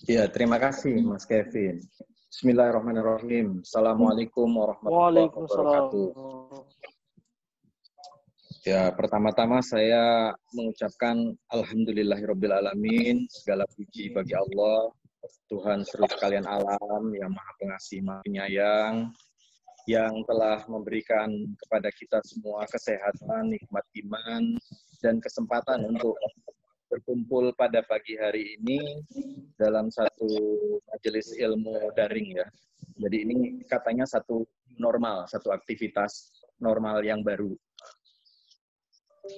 Ya, terima kasih Mas Kevin. Bismillahirrahmanirrahim. Assalamualaikum warahmatullahi Waalaikumsalam. wabarakatuh. Ya, pertama-tama saya mengucapkan alhamdulillahirrabbilalamin, segala puji bagi Allah, Tuhan seluruh sekalian alam, yang maha pengasih, maha penyayang, yang telah memberikan kepada kita semua kesehatan, nikmat iman, dan kesempatan untuk berkumpul pada pagi hari ini dalam satu majelis ilmu daring ya. Jadi ini katanya satu normal, satu aktivitas normal yang baru.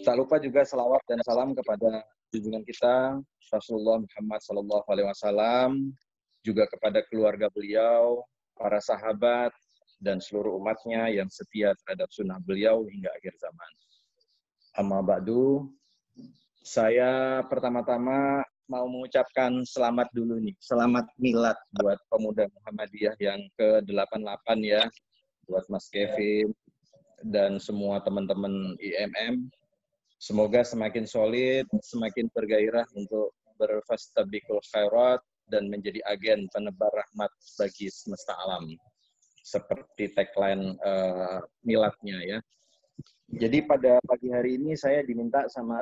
Tak lupa juga selawat dan salam kepada junjungan kita Rasulullah Muhammad SAW, juga kepada keluarga beliau, para sahabat, dan seluruh umatnya yang setia terhadap sunnah beliau hingga akhir zaman. Amma ba'du, saya pertama-tama mau mengucapkan selamat dulu nih, selamat milad buat pemuda Muhammadiyah yang ke-88 ya, buat Mas Kevin dan semua teman-teman IMM. Semoga semakin solid, semakin bergairah untuk berfastabiqul khairat dan menjadi agen penebar rahmat bagi semesta alam. Seperti tagline miladnya ya. Jadi pada pagi hari ini saya diminta sama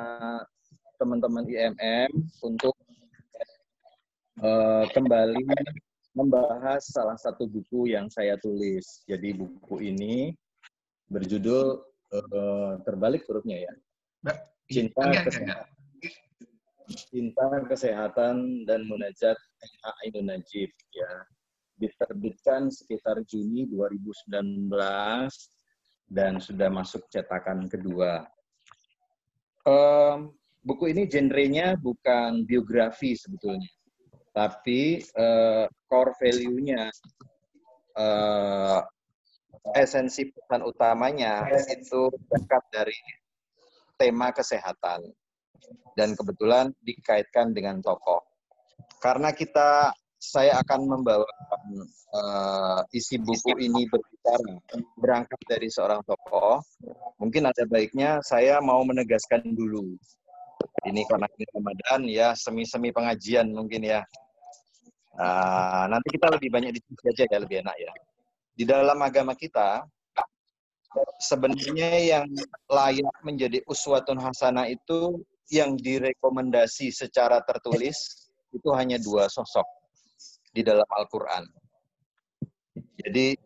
teman-teman IMM untuk kembali membahas salah satu buku yang saya tulis. Jadi buku ini berjudul terbalik hurufnya ya. Cinta Kesehatan dan Munajat Ainun Najib ya. Diterbitkan sekitar Juni 2019 dan sudah masuk cetakan kedua. Buku ini genrenya bukan biografi sebetulnya, tapi core value-nya, esensi pesan utamanya itu dekat dari tema kesehatan dan kebetulan dikaitkan dengan tokoh. Karena saya akan membawakan isi buku ini berangkat dari seorang tokoh. Mungkin ada baiknya saya mau menegaskan dulu. Ini karena ini Ramadan ya, semi-semi pengajian mungkin ya. Nanti kita lebih banyak diskusi aja ya, lebih enak ya. Di dalam agama kita, sebenarnya yang layak menjadi uswatun hasanah itu yang direkomendasi secara tertulis itu hanya dua sosok di dalam Al-Quran. Jadi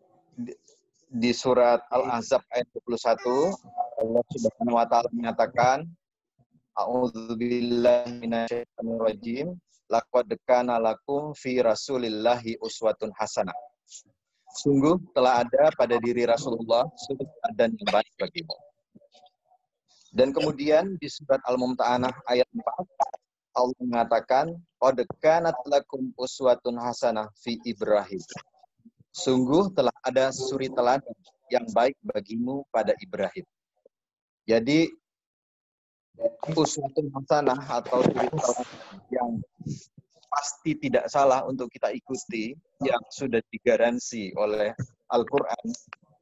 di surat Al-Ahzab ayat 21, Allah Subhanahu wa taala menyatakan, A'udzubillahi minasyaitonirrajim, laqad kana lakum fi Rasulillahi uswatun hasanah. Sungguh telah ada pada diri Rasulullah sudut teladan yang baik bagimu. Dan kemudian di surat Al-Mumtahanah ayat 4, Allah mengatakan, qad kanat lakum uswatun hasanah fi Ibrahim. Sungguh telah ada suri teladan yang baik bagimu pada Ibrahim. Jadi uswatun hasanah atau suri teladan yang pasti tidak salah untuk kita ikuti, yang sudah digaransi oleh Al-Quran,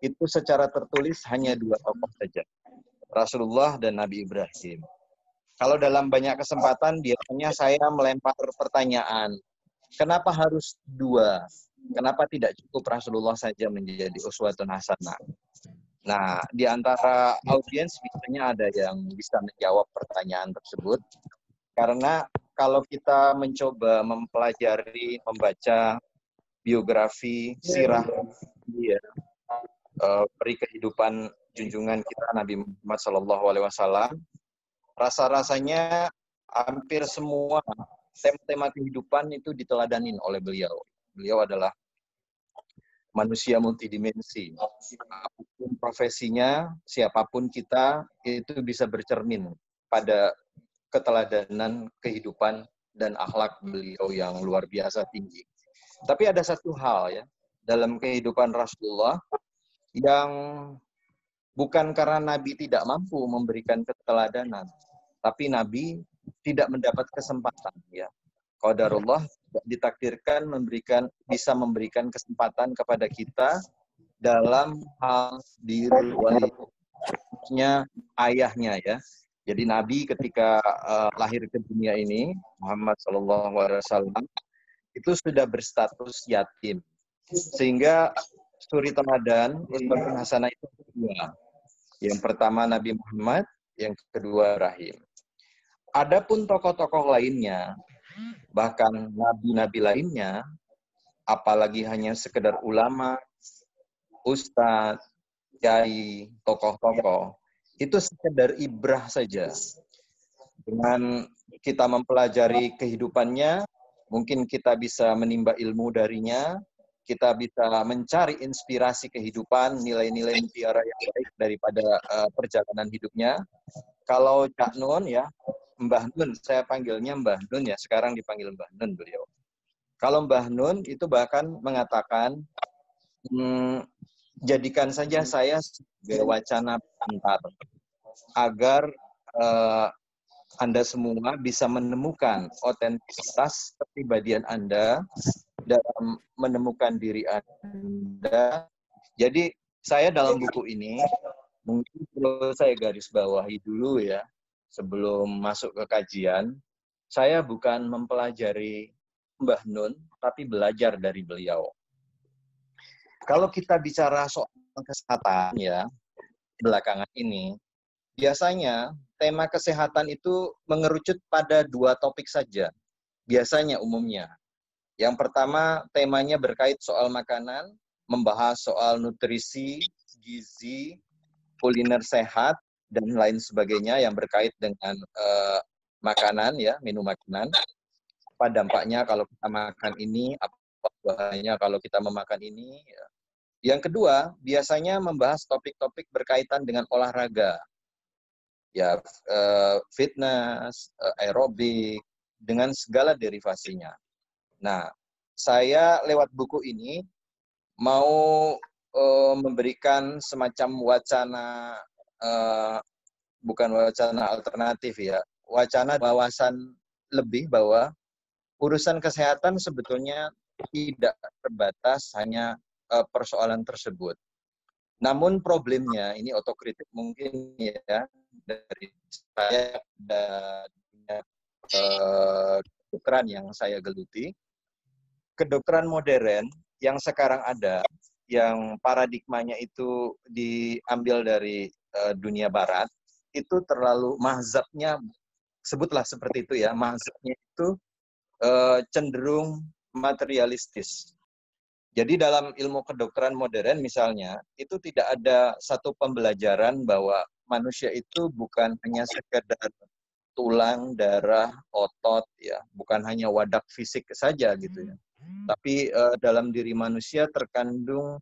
itu secara tertulis hanya dua tokoh saja, Rasulullah dan Nabi Ibrahim. Kalau dalam banyak kesempatan biasanya saya melempar pertanyaan, kenapa harus dua? Kenapa tidak cukup Rasulullah saja menjadi uswatun hasanah? Nah, di antara audiens biasanya ada yang bisa menjawab pertanyaan tersebut, karena kalau kita mencoba mempelajari, membaca biografi, sirah, peri kehidupan junjungan kita Nabi Muhammad SAW, rasa-rasanya hampir semua tema-tema kehidupan itu diteladanin oleh beliau. Beliau adalah manusia multidimensi. Apapun profesinya, siapapun kita, itu bisa bercermin pada keteladanan kehidupan dan akhlak beliau yang luar biasa tinggi. Tapi ada satu hal ya dalam kehidupan Rasulullah yang bukan karena Nabi tidak mampu memberikan keteladanan, tapi Nabi tidak mendapat kesempatan ya. Qadarullah ditakdirkan bisa memberikan kesempatan kepada kita dalam hal diri walinya ayahnya ya. Jadi Nabi ketika lahir ke dunia ini, Muhammad SAW, itu sudah berstatus yatim. Sehingga suri teladan, uswatun hasanah itu dua. Yang pertama Nabi Muhammad, yang kedua Ibrahim. Adapun tokoh-tokoh lainnya, bahkan nabi-nabi lainnya, apalagi hanya sekedar ulama, ustadz, kiai, tokoh-tokoh, itu sekedar ibrah saja. Dengan kita mempelajari kehidupannya, mungkin kita bisa menimba ilmu darinya, kita bisa mencari inspirasi kehidupan, nilai-nilai mutiara yang baik daripada perjalanan hidupnya. Kalau Cak Nun ya, Mbah Nun, saya panggilnya Mbah Nun ya, sekarang dipanggil Mbah Nun beliau. Kalau Mbah Nun itu bahkan mengatakan, jadikan saja saya sebagai wacana pengantar, agar Anda semua bisa menemukan otentitas kepribadian Anda dalam menemukan diri Anda. Jadi saya dalam buku ini, mungkin perlu saya garis bawahi dulu ya, sebelum masuk ke kajian, saya bukan mempelajari Mbah Nun, tapi belajar dari beliau. Kalau kita bicara soal kesehatan ya, belakangan ini, biasanya tema kesehatan itu mengerucut pada dua topik saja. Biasanya umumnya. Yang pertama temanya berkait soal makanan, membahas soal nutrisi, gizi, kuliner sehat, dan lain sebagainya yang berkait dengan makanan, ya, minum makanan. Apa dampaknya kalau kita makan ini, apa bahayanya kalau kita memakan ini. Ya. Yang kedua, biasanya membahas topik-topik berkaitan dengan olahraga. Ya, fitness, aerobik, dengan segala derivasinya. Nah, saya lewat buku ini mau memberikan semacam wacana, bukan wacana alternatif ya, wacana wawasan lebih bahwa urusan kesehatan sebetulnya tidak terbatas hanya persoalan tersebut. Namun problemnya, ini otokritik mungkin ya, dari saya dan kedokteran yang saya geluti, kedokteran modern yang sekarang ada, yang paradigmanya itu diambil dari dunia barat, itu terlalu mazhabnya, sebutlah seperti itu ya, mazhabnya itu cenderung materialistis. Jadi dalam ilmu kedokteran modern misalnya, itu tidak ada satu pembelajaran bahwa manusia itu bukan hanya sekedar tulang, darah, otot, ya, bukan hanya wadah fisik saja gitu ya. Tapi dalam diri manusia terkandung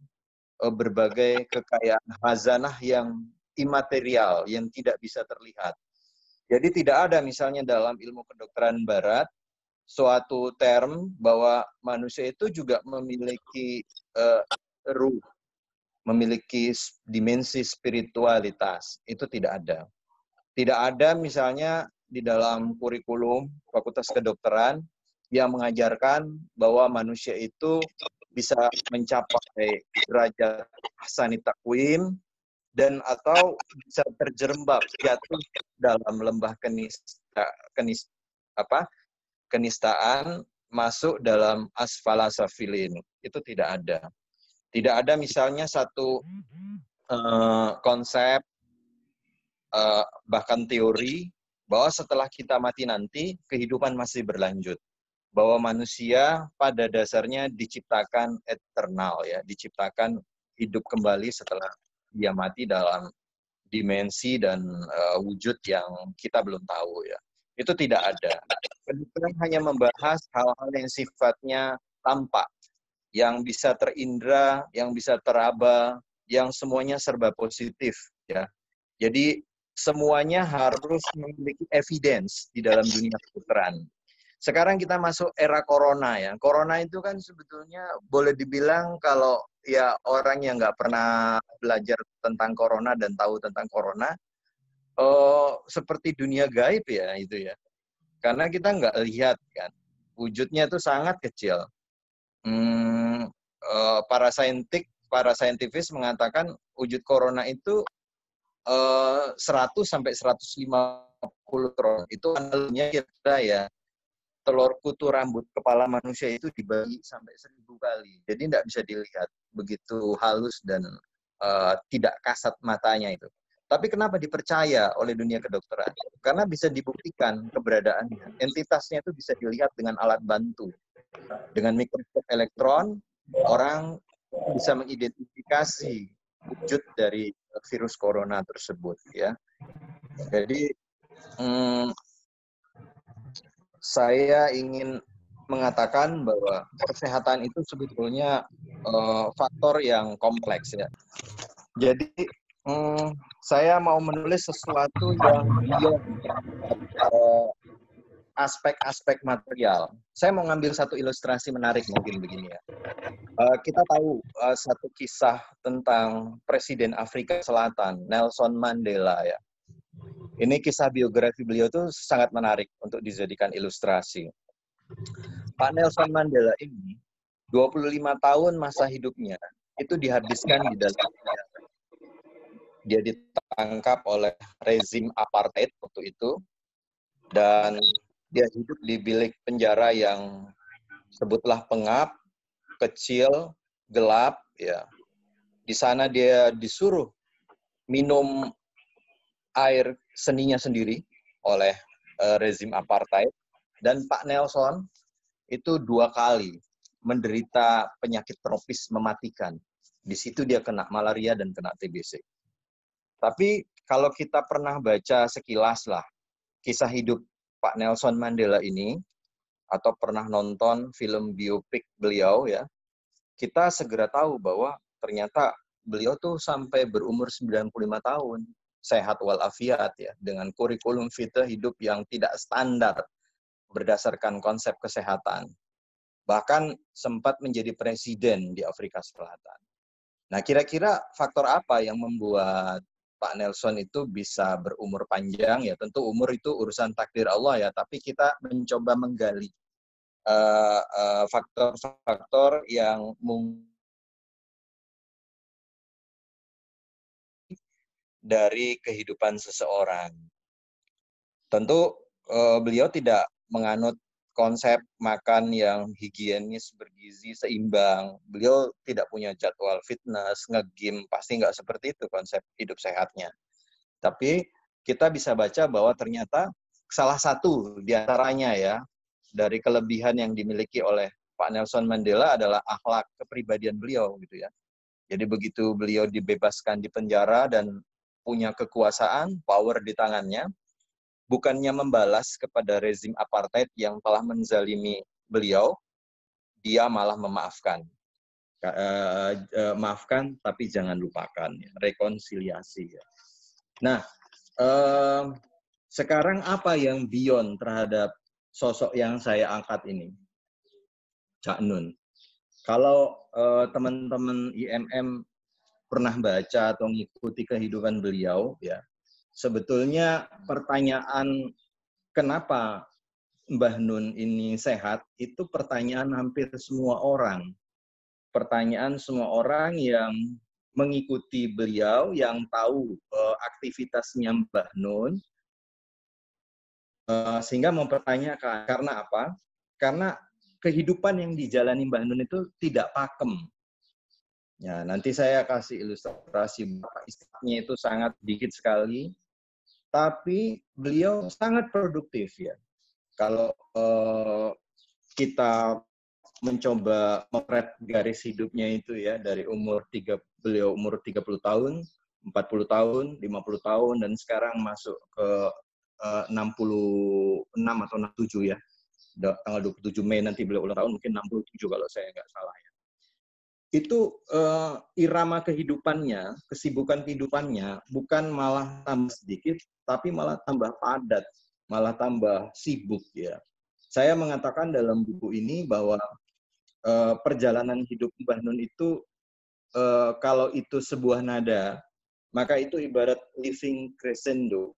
berbagai kekayaan khazanah yang imaterial, yang tidak bisa terlihat. Jadi tidak ada misalnya dalam ilmu kedokteran barat suatu term bahwa manusia itu juga memiliki ruh, memiliki dimensi spiritualitas. Itu tidak ada. Tidak ada misalnya di dalam kurikulum Fakultas Kedokteran yang mengajarkan bahwa manusia itu bisa mencapai derajat ahsani taqwim dan atau bisa terjerembab jatuh dalam lembah kenistaan masuk dalam asfala safilin. Itu tidak ada. Tidak ada misalnya satu konsep bahkan teori bahwa setelah kita mati nanti kehidupan masih berlanjut. Bahwa manusia pada dasarnya diciptakan eternal ya, diciptakan hidup kembali setelah dia mati dalam dimensi dan wujud yang kita belum tahu ya. Itu tidak ada. Kedokteran hanya membahas hal-hal yang sifatnya tampak, yang bisa terindra, yang bisa teraba, yang semuanya serba positif ya. Jadi semuanya harus memiliki evidence di dalam dunia kedokteran. Sekarang kita masuk era corona ya. Corona itu kan sebetulnya boleh dibilang kalau ya orang yang nggak pernah belajar tentang corona dan tahu tentang corona, seperti dunia gaib ya itu ya. Karena kita nggak lihat kan, wujudnya itu sangat kecil. Para saintifis mengatakan wujud corona itu 100 sampai 150 kron. Itu analognya kira ya telur kutu rambut kepala manusia itu dibagi sampai 1000 kali. Jadi tidak bisa dilihat, begitu halus dan tidak kasat matanya itu. Tapi kenapa dipercaya oleh dunia kedokteran? Karena bisa dibuktikan keberadaannya. Entitasnya itu bisa dilihat dengan alat bantu. Dengan mikroskop elektron, orang bisa mengidentifikasi wujud dari virus corona tersebut, ya. Jadi saya ingin mengatakan bahwa kesehatan itu sebetulnya faktor yang kompleks, ya. Jadi saya mau menulis sesuatu yang beyond aspek-aspek material. Saya mau ngambil satu ilustrasi menarik mungkin begini, ya. Kita tahu satu kisah tentang Presiden Afrika Selatan, Nelson Mandela, ya. Ini kisah biografi beliau itu sangat menarik untuk dijadikan ilustrasi. Pak Nelson Mandela ini 25 tahun masa hidupnya itu dihabiskan di dalam penjara. Dia ditangkap oleh rezim apartheid waktu itu, dan dia hidup di bilik penjara yang sebutlah pengap, kecil, gelap, ya. Di sana dia disuruh minum air seninya sendiri oleh rezim apartheid, dan Pak Nelson itu 2 kali menderita penyakit tropis mematikan. Di situ dia kena malaria dan kena TBC. Tapi kalau kita pernah baca sekilas lah kisah hidup Pak Nelson Mandela ini, atau pernah nonton film biopik beliau, ya, kita segera tahu bahwa ternyata beliau tuh sampai berumur 95 tahun, sehat walafiat, ya, dengan kurikulum vitae hidup yang tidak standar berdasarkan konsep kesehatan. Bahkan sempat menjadi presiden di Afrika Selatan. Nah, kira-kira faktor apa yang membuat Pak Nelson itu bisa berumur panjang? Ya, tentu umur itu urusan takdir Allah, ya, tapi kita mencoba menggali faktor-faktor yang mungkin dari kehidupan seseorang. Tentu beliau tidak menganut konsep makan yang higienis, bergizi, seimbang. Beliau tidak punya jadwal fitness, nge-gym, pasti nggak seperti itu konsep hidup sehatnya. Tapi kita bisa baca bahwa ternyata salah satu diantaranya, ya, dari kelebihan yang dimiliki oleh Pak Nelson Mandela adalah akhlak kepribadian beliau, gitu, ya. Jadi begitu beliau dibebaskan di penjara dan punya kekuasaan, power di tangannya, bukannya membalas kepada rezim apartheid yang telah menzalimi beliau, dia malah memaafkan. Maafkan, tapi jangan lupakan, ya. Rekonsiliasi, ya. Nah, sekarang apa yang beyond terhadap sosok yang saya angkat ini, Cak Nun? Kalau teman-teman IMM pernah baca atau mengikuti kehidupan beliau, ya, sebetulnya pertanyaan kenapa Mbah Nun ini sehat, itu pertanyaan hampir semua orang. Pertanyaan semua orang yang mengikuti beliau, yang tahu aktivitasnya Mbah Nun, sehingga mempertanyakan, karena apa? Karena kehidupan yang dijalani Mbah Nun itu tidak pakem. Ya, nanti saya kasih ilustrasi. Istrinya itu sangat dikit sekali, tapi beliau sangat produktif, ya. Kalau kita mencoba mempret garis hidupnya itu, ya, dari beliau umur 30 tahun, 40 tahun, 50 tahun, dan sekarang masuk ke 66 atau 67, ya. Tanggal 27 Mei nanti beliau ulang tahun, mungkin 67 kalau saya nggak salah, ya. Itu irama kehidupannya, kesibukan kehidupannya, bukan malah tambah sedikit, tapi malah tambah padat, malah tambah sibuk, ya. Saya mengatakan dalam buku ini bahwa perjalanan hidup Mbah Nun itu, kalau itu sebuah nada, maka itu ibarat living crescendo,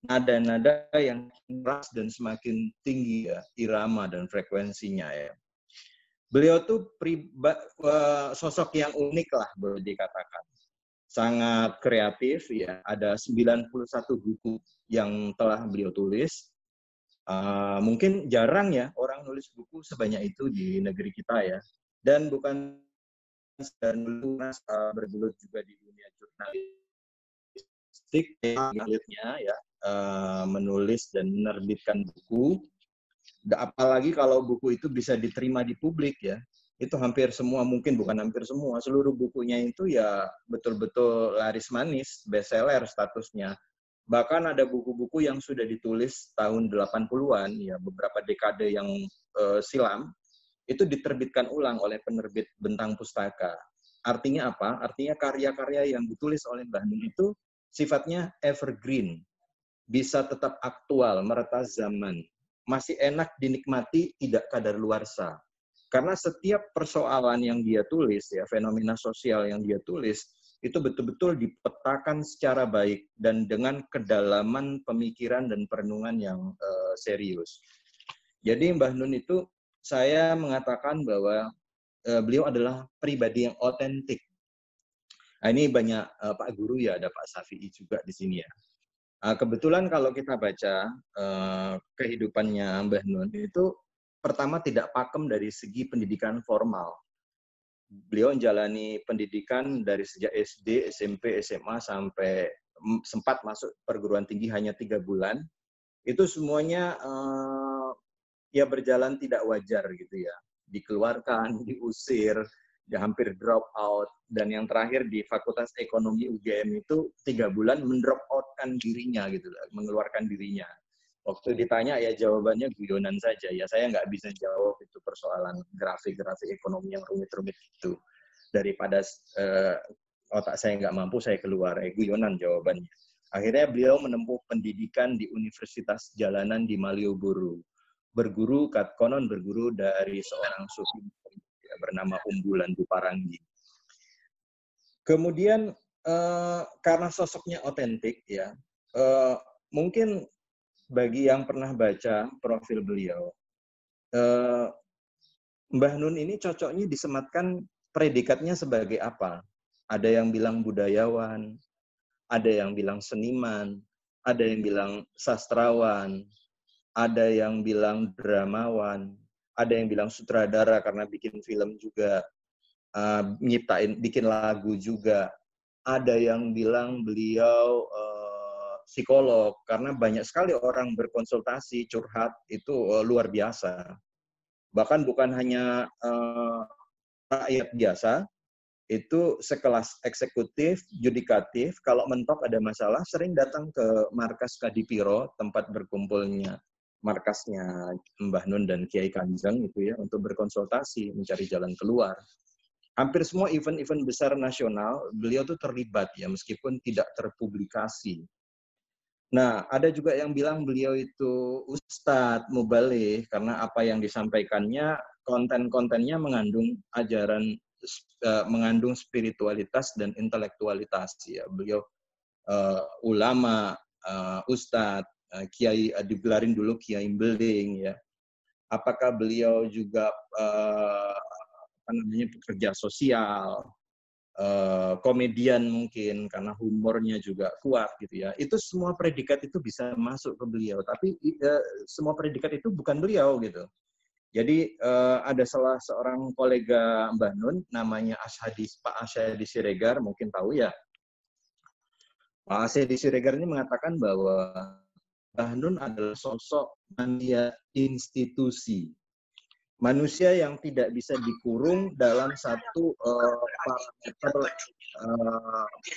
nada-nada yang keras dan semakin tinggi, ya, irama dan frekuensinya, ya. Beliau tuh sosok yang unik lah, boleh dikatakan. Sangat kreatif, ya. Ada 91 buku yang telah beliau tulis. Mungkin jarang ya orang nulis buku sebanyak itu di negeri kita ya. Dan bukan sekedar nulis, bergelut juga di dunia jurnalistik, ya, menulis dan menerbitkan buku. Apalagi kalau buku itu bisa diterima di publik ya. Itu hampir semua, mungkin bukan hampir semua, seluruh bukunya itu ya betul-betul laris manis, bestseller statusnya. Bahkan ada buku-buku yang sudah ditulis tahun 80-an, ya beberapa dekade yang silam, itu diterbitkan ulang oleh penerbit Bentang Pustaka. Artinya apa? Artinya karya-karya yang ditulis oleh Mbah Nun itu sifatnya evergreen, bisa tetap aktual, meretas zaman, masih enak dinikmati, tidak kadaluarsa. Karena setiap persoalan yang dia tulis, ya fenomena sosial yang dia tulis, itu betul-betul dipetakan secara baik dan dengan kedalaman pemikiran dan perenungan yang serius. Jadi Mbah Nun itu, saya mengatakan bahwa beliau adalah pribadi yang otentik. Nah, ini banyak Pak Guru ya, ada Pak Syafi'i juga di sini ya. Kebetulan kalau kita baca kehidupannya Mbah Nun itu, pertama tidak pakem dari segi pendidikan formal. Beliau menjalani pendidikan dari sejak SD, SMP, SMA sampai sempat masuk perguruan tinggi hanya 3 bulan. Itu semuanya ya berjalan tidak wajar gitu ya. Dikeluarkan, diusir, dia hampir drop out, dan yang terakhir di Fakultas Ekonomi UGM itu 3 bulan mendrop out-kan dirinya gitu, mengeluarkan dirinya. Waktu ditanya ya jawabannya guyonan saja, ya saya nggak bisa jawab itu persoalan grafik-grafik ekonomi yang rumit-rumit itu. Daripada otak saya nggak mampu, saya keluar, guyonan jawabannya. Akhirnya beliau menempuh pendidikan di Universitas Jalanan di Malioboro. Konon berguru dari seorang sufi bernama Umbulan Buparanggi. Kemudian karena sosoknya otentik ya, mungkin bagi yang pernah baca profil beliau, Mbah Nun ini cocoknya disematkan predikatnya sebagai apa? Ada yang bilang budayawan, ada yang bilang seniman, ada yang bilang sastrawan, ada yang bilang dramawan, ada yang bilang sutradara karena bikin film juga, bikin lagu juga. Ada yang bilang beliau psikolog, karena banyak sekali orang berkonsultasi, curhat, itu luar biasa. Bahkan bukan hanya rakyat biasa, itu sekelas eksekutif, yudikatif, kalau mentok ada masalah, sering datang ke markas Kadipiro, tempat berkumpulnya markasnya Mbah Nun dan Kiai Kanjeng itu ya, untuk berkonsultasi, mencari jalan keluar. Hampir semua event-event besar nasional, beliau tuh terlibat ya, meskipun tidak terpublikasi. Nah, ada juga yang bilang beliau itu ustadz, mubaligh, karena apa yang disampaikannya, konten-kontennya mengandung ajaran, mengandung spiritualitas dan intelektualitas. Ya, beliau ulama, ustadz, kiai, digelarin dulu kiai beling ya. Apakah beliau juga pekerja sosial, komedian mungkin karena humornya juga kuat gitu ya. Itu semua predikat itu bisa masuk ke beliau, tapi semua predikat itu bukan beliau gitu. Jadi ada salah seorang kolega Mbah Nun namanya Pak Asyadi Siregar, mungkin tahu ya. Pak Asyadi Siregar ini mengatakan bahwa Mbah Nun adalah sosok manusia institusi. Manusia yang tidak bisa dikurung dalam satu parameter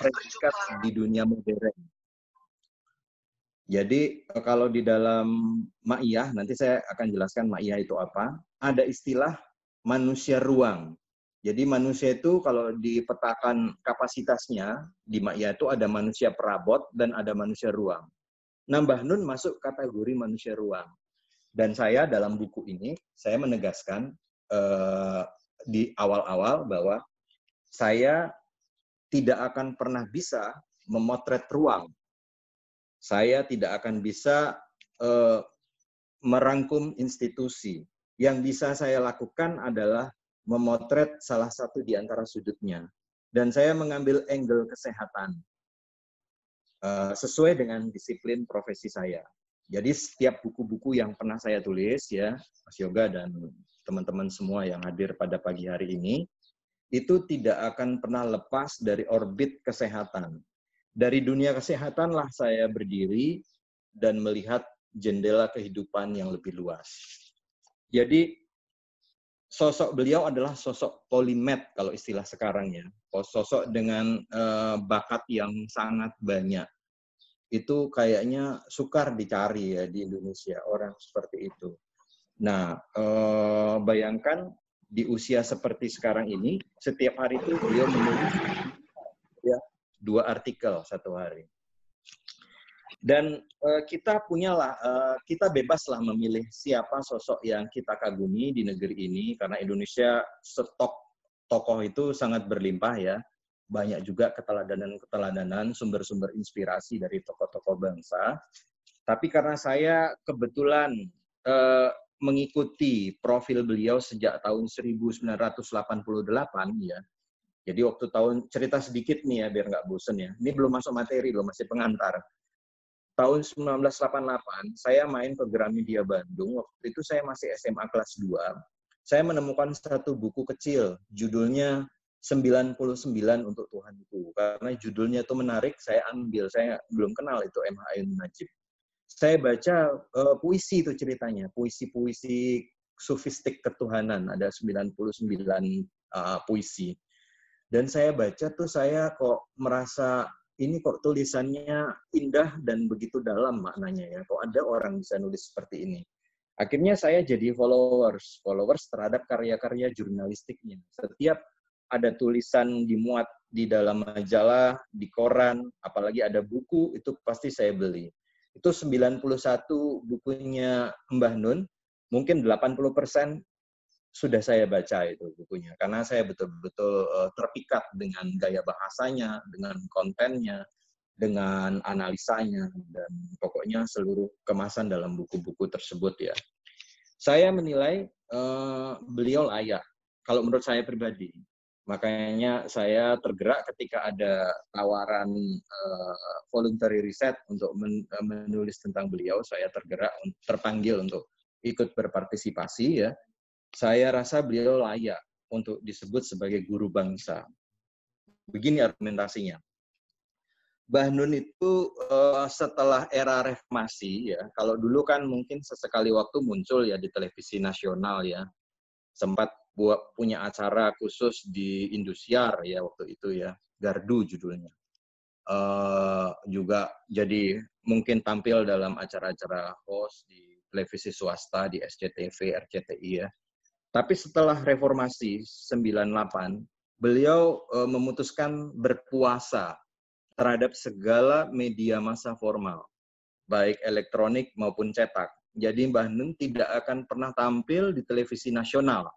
predikat di dunia modern. Jadi kalau di dalam Ma'iyah, nanti saya akan jelaskan Ma'iyah itu apa, ada istilah manusia ruang. Jadi manusia itu kalau dipetakan kapasitasnya, di Ma'iyah itu ada manusia perabot dan ada manusia ruang. Nah, Mbah Nun masuk kategori manusia ruang. Dan saya dalam buku ini, saya menegaskan di awal-awal bahwa saya tidak akan pernah bisa memotret ruang. Saya tidak akan bisa merangkum institusi. Yang bisa saya lakukan adalah memotret salah satu di antara sudutnya. Dan saya mengambil angle kesehatan sesuai dengan disiplin profesi saya. Jadi setiap buku-buku yang pernah saya tulis ya, Mas Yoga dan teman-teman semua yang hadir pada pagi hari ini, itu tidak akan pernah lepas dari orbit kesehatan. Dari dunia kesehatanlah saya berdiri dan melihat jendela kehidupan yang lebih luas. Jadi sosok beliau adalah sosok polimet kalau istilah sekarang ya. Sosok dengan bakat yang sangat banyak. Itu kayaknya sukar dicari ya di Indonesia, orang seperti itu. Nah, bayangkan di usia seperti sekarang ini, setiap hari itu beliau menulis ya, 2 artikel satu hari. Dan kita kita bebaslah memilih siapa sosok yang kita kagumi di negeri ini, karena Indonesia stok tokoh itu sangat berlimpah ya. Banyak juga keteladanan-keteladanan, sumber-sumber inspirasi dari tokoh-tokoh bangsa. Tapi karena saya kebetulan mengikuti profil beliau sejak tahun 1988 ya. Jadi waktu cerita sedikit nih ya biar nggak bosen ya. Ini belum masuk materi loh, masih pengantar. Tahun 1988 saya main ke Gramedia Bandung. Waktu itu saya masih SMA kelas 2. Saya menemukan satu buku kecil judulnya 99 untuk Tuhanku. Karena judulnya itu menarik, saya ambil. Saya belum kenal itu M.H. Ainun Nadjib. Saya baca puisi itu ceritanya, puisi-puisi sufistik ketuhanan, ada 99 puisi. Dan saya baca tuh saya kok merasa ini kok tulisannya indah dan begitu dalam maknanya ya. Kok ada orang bisa nulis seperti ini. Akhirnya saya jadi followers terhadap karya-karya jurnalistiknya. Setiap ada tulisan dimuat di dalam majalah, di koran, apalagi ada buku, itu pasti saya beli. Itu 91 bukunya Mbah Nun, mungkin 80% sudah saya baca itu bukunya. Karena saya betul-betul terpikat dengan gaya bahasanya, dengan kontennya, dengan analisanya, dan pokoknya seluruh kemasan dalam buku-buku tersebut ya. Saya menilai beliau layak, kalau menurut saya pribadi. Makanya saya tergerak ketika ada tawaran voluntary riset untuk menulis tentang beliau. Saya terpanggil untuk ikut berpartisipasi ya. Saya rasa beliau layak untuk disebut sebagai guru bangsa. Begini argumentasinya. Mbah Nun itu setelah era reformasi ya, kalau dulu kan mungkin sesekali waktu muncul ya di televisi nasional ya, sempat punya acara khusus di Indosiar ya waktu itu ya, Gardu judulnya. Juga jadi mungkin tampil dalam acara-acara host di televisi swasta, di SCTV, RCTI ya. Tapi setelah reformasi 98, beliau memutuskan berpuasa terhadap segala media massa formal, baik elektronik maupun cetak. Jadi Mbah Nun tidak akan pernah tampil di televisi nasional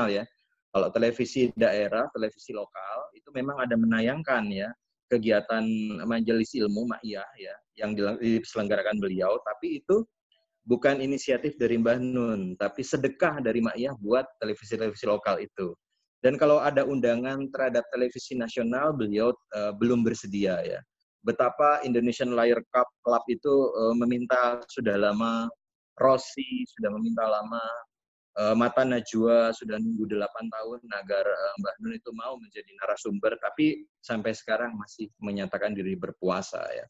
ya. Kalau televisi daerah, televisi lokal, itu memang ada menayangkan ya kegiatan majelis ilmu Ma'iyah ya yang diselenggarakan beliau, tapi itu bukan inisiatif dari Mbah Nun, tapi sedekah dari Ma'iyah buat televisi-televisi lokal itu. Dan kalau ada undangan terhadap televisi nasional, beliau belum bersedia ya. Betapa Indonesian Layer Cup Club itu meminta sudah lama, Rossi sudah meminta lama, Mata Najwa sudah nunggu 8 tahun agar Mbah Nun itu mau menjadi narasumber, tapi sampai sekarang masih menyatakan diri berpuasa ya.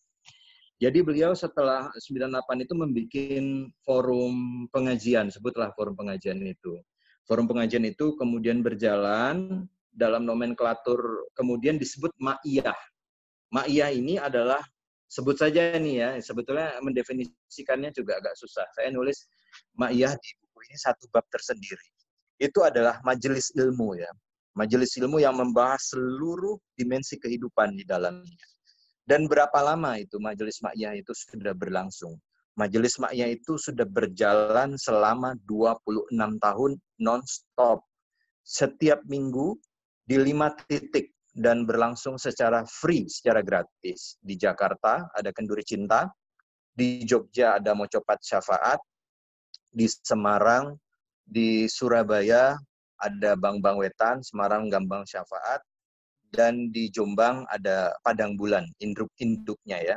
Jadi beliau setelah 98 itu membuat forum pengajian, sebutlah forum pengajian itu. Forum pengajian itu kemudian berjalan dalam nomenklatur, kemudian disebut Ma'iyah. Ma'iyah ini adalah, sebut saja nih ya, sebetulnya mendefinisikannya juga agak susah. Saya nulis Ma'iyah di buku ini satu bab tersendiri. Itu adalah majelis ilmu ya. Majelis ilmu yang membahas seluruh dimensi kehidupan di dalamnya. Dan berapa lama itu Majelis Ma'iyah itu sudah berlangsung? Majelis Ma'iyah itu sudah berjalan selama 26 tahun non-stop. Setiap minggu di 5 titik dan berlangsung secara free, secara gratis. Di Jakarta ada Kenduri Cinta, di Jogja ada Mocopat Syafaat, di Semarang, di Surabaya ada Bang Wetan, Semarang Gambang Syafaat, dan di Jombang ada Padang Bulan, induknya ya.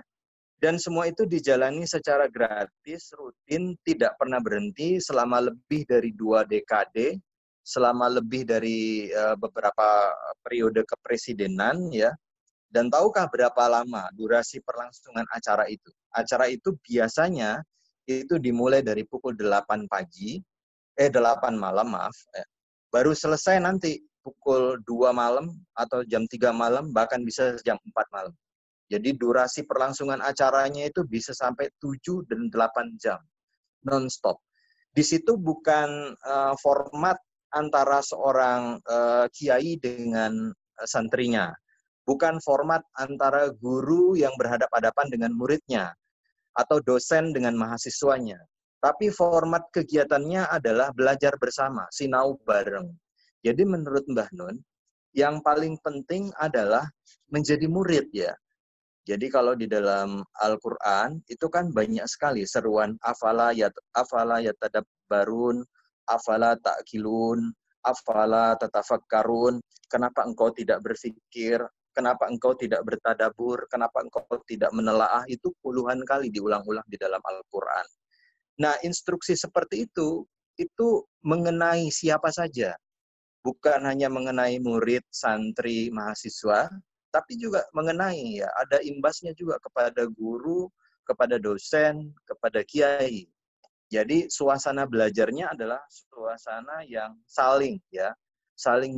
Dan semua itu dijalani secara gratis, rutin, tidak pernah berhenti selama lebih dari 2 dekade, selama lebih dari beberapa periode kepresidenan, ya. Dan tahukah berapa lama durasi perlangsungan acara itu? Acara itu biasanya itu dimulai dari pukul 8 pagi, 8 malam, maaf. Baru selesai nanti pukul 2 malam atau jam 3 malam, bahkan bisa jam 4 malam. Jadi durasi perlangsungan acaranya itu bisa sampai 7 dan 8 jam, non-stop. Di situ bukan format antara seorang kiai dengan santrinya. Bukan format antara guru yang berhadapan-hadapan dengan muridnya, atau dosen dengan mahasiswanya. Tapi format kegiatannya adalah belajar bersama, sinau bareng. Jadi menurut Mbah Nun, yang paling penting adalah menjadi murid, ya. Jadi kalau di dalam Al-Quran itu kan banyak sekali seruan afala yatadabbarun, afala ta'qilun, afala tatafakkarun, kenapa engkau tidak berpikir, kenapa engkau tidak bertadabur, kenapa engkau tidak menelaah, itu puluhan kali diulang-ulang di dalam Al-Quran. Nah, instruksi seperti itu mengenai siapa saja. Bukan hanya mengenai murid, santri, mahasiswa, tapi juga mengenai, ya, ada imbasnya juga kepada guru, kepada dosen, kepada kiai. Jadi suasana belajarnya adalah suasana yang saling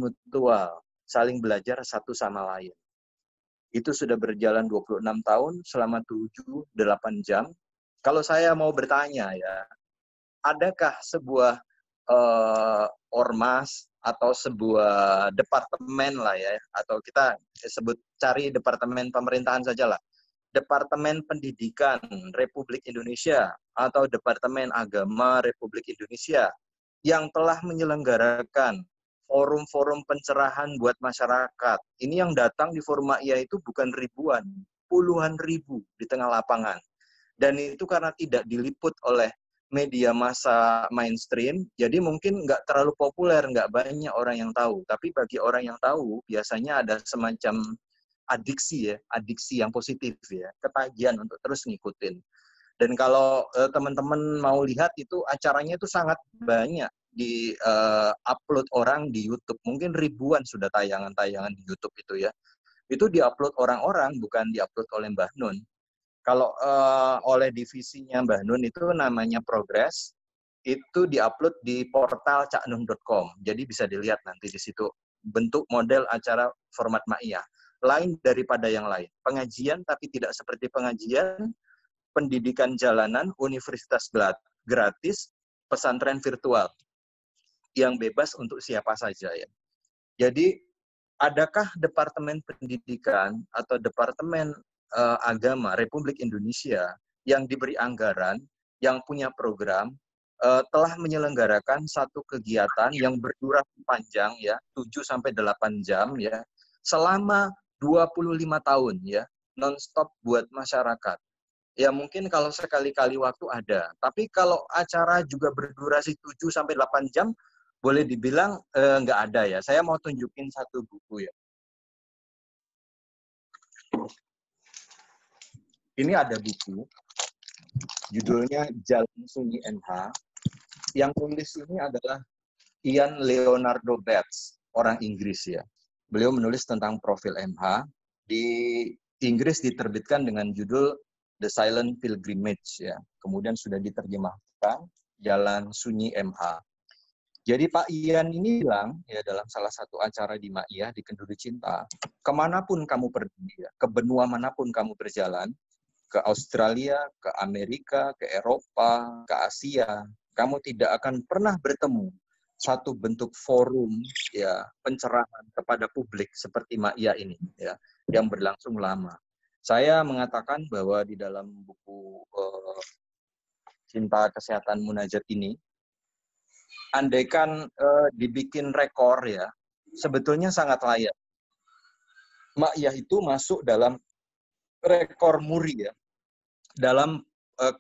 mutual, saling belajar satu sama lain. Itu sudah berjalan 26 tahun selama 7-8 jam. Kalau saya mau bertanya, ya, adakah sebuah ormas atau sebuah departemen lah, ya, atau kita sebut cari departemen pemerintahan saja lah, Departemen Pendidikan Republik Indonesia atau Departemen Agama Republik Indonesia yang telah menyelenggarakan forum-forum pencerahan buat masyarakat. Ini yang datang di Forum Ma'iyah itu bukan ribuan, puluhan ribu di tengah lapangan. Dan itu karena tidak diliput oleh media massa mainstream, jadi mungkin nggak terlalu populer, nggak banyak orang yang tahu. Tapi bagi orang yang tahu, biasanya ada semacam adiksi, ya, adiksi yang positif, ya, ketagihan untuk terus ngikutin. Dan kalau teman-teman mau lihat itu acaranya itu sangat banyak di upload orang di YouTube. Mungkin ribuan sudah tayangan-tayangan di YouTube itu, ya. Itu diupload orang-orang, bukan diupload oleh Mbah Nun. Kalau oleh divisinya Mbah Nun itu namanya Progress, itu diupload di portal caknum.com. Jadi bisa dilihat nanti di situ bentuk model acara format Ma'iyah. Lain daripada yang lain. Pengajian tapi tidak seperti pengajian, pendidikan jalanan, universitas gratis, pesantren virtual yang bebas untuk siapa saja, ya. Jadi adakah Departemen Pendidikan atau Departemen Agama Republik Indonesia yang diberi anggaran, yang punya program, telah menyelenggarakan satu kegiatan yang berdurasi panjang, ya, 7-8 jam, ya, selama 25 tahun, ya, non-stop buat masyarakat. Ya mungkin kalau sekali-kali waktu ada, tapi kalau acara juga berdurasi 7-8 jam, boleh dibilang nggak ada, ya. Saya mau tunjukin satu buku, ya. Ini ada buku, judulnya Jalan Sunyi MH. Yang tulis ini adalah Ian Leonardo Betts, orang Inggris, ya. Beliau menulis tentang profil MH. Di Inggris diterbitkan dengan judul The Silent Pilgrimage, ya. Kemudian sudah diterjemahkan Jalan Sunyi MH. Jadi Pak Ian ini bilang, ya, dalam salah satu acara di Ma'iyah di Kenduri Cinta, kemanapun kamu pergi, ya, ke benua manapun kamu berjalan, ke Australia, ke Amerika, ke Eropa, ke Asia, kamu tidak akan pernah bertemu satu bentuk forum, ya, pencerahan kepada publik seperti Ma'iyah ini, ya, yang berlangsung lama. Saya mengatakan bahwa di dalam buku Cinta Kesehatan Munajat ini, andaikan dibikin rekor, ya, sebetulnya sangat layak. Ma'iyah itu masuk dalam rekor muri, ya, dalam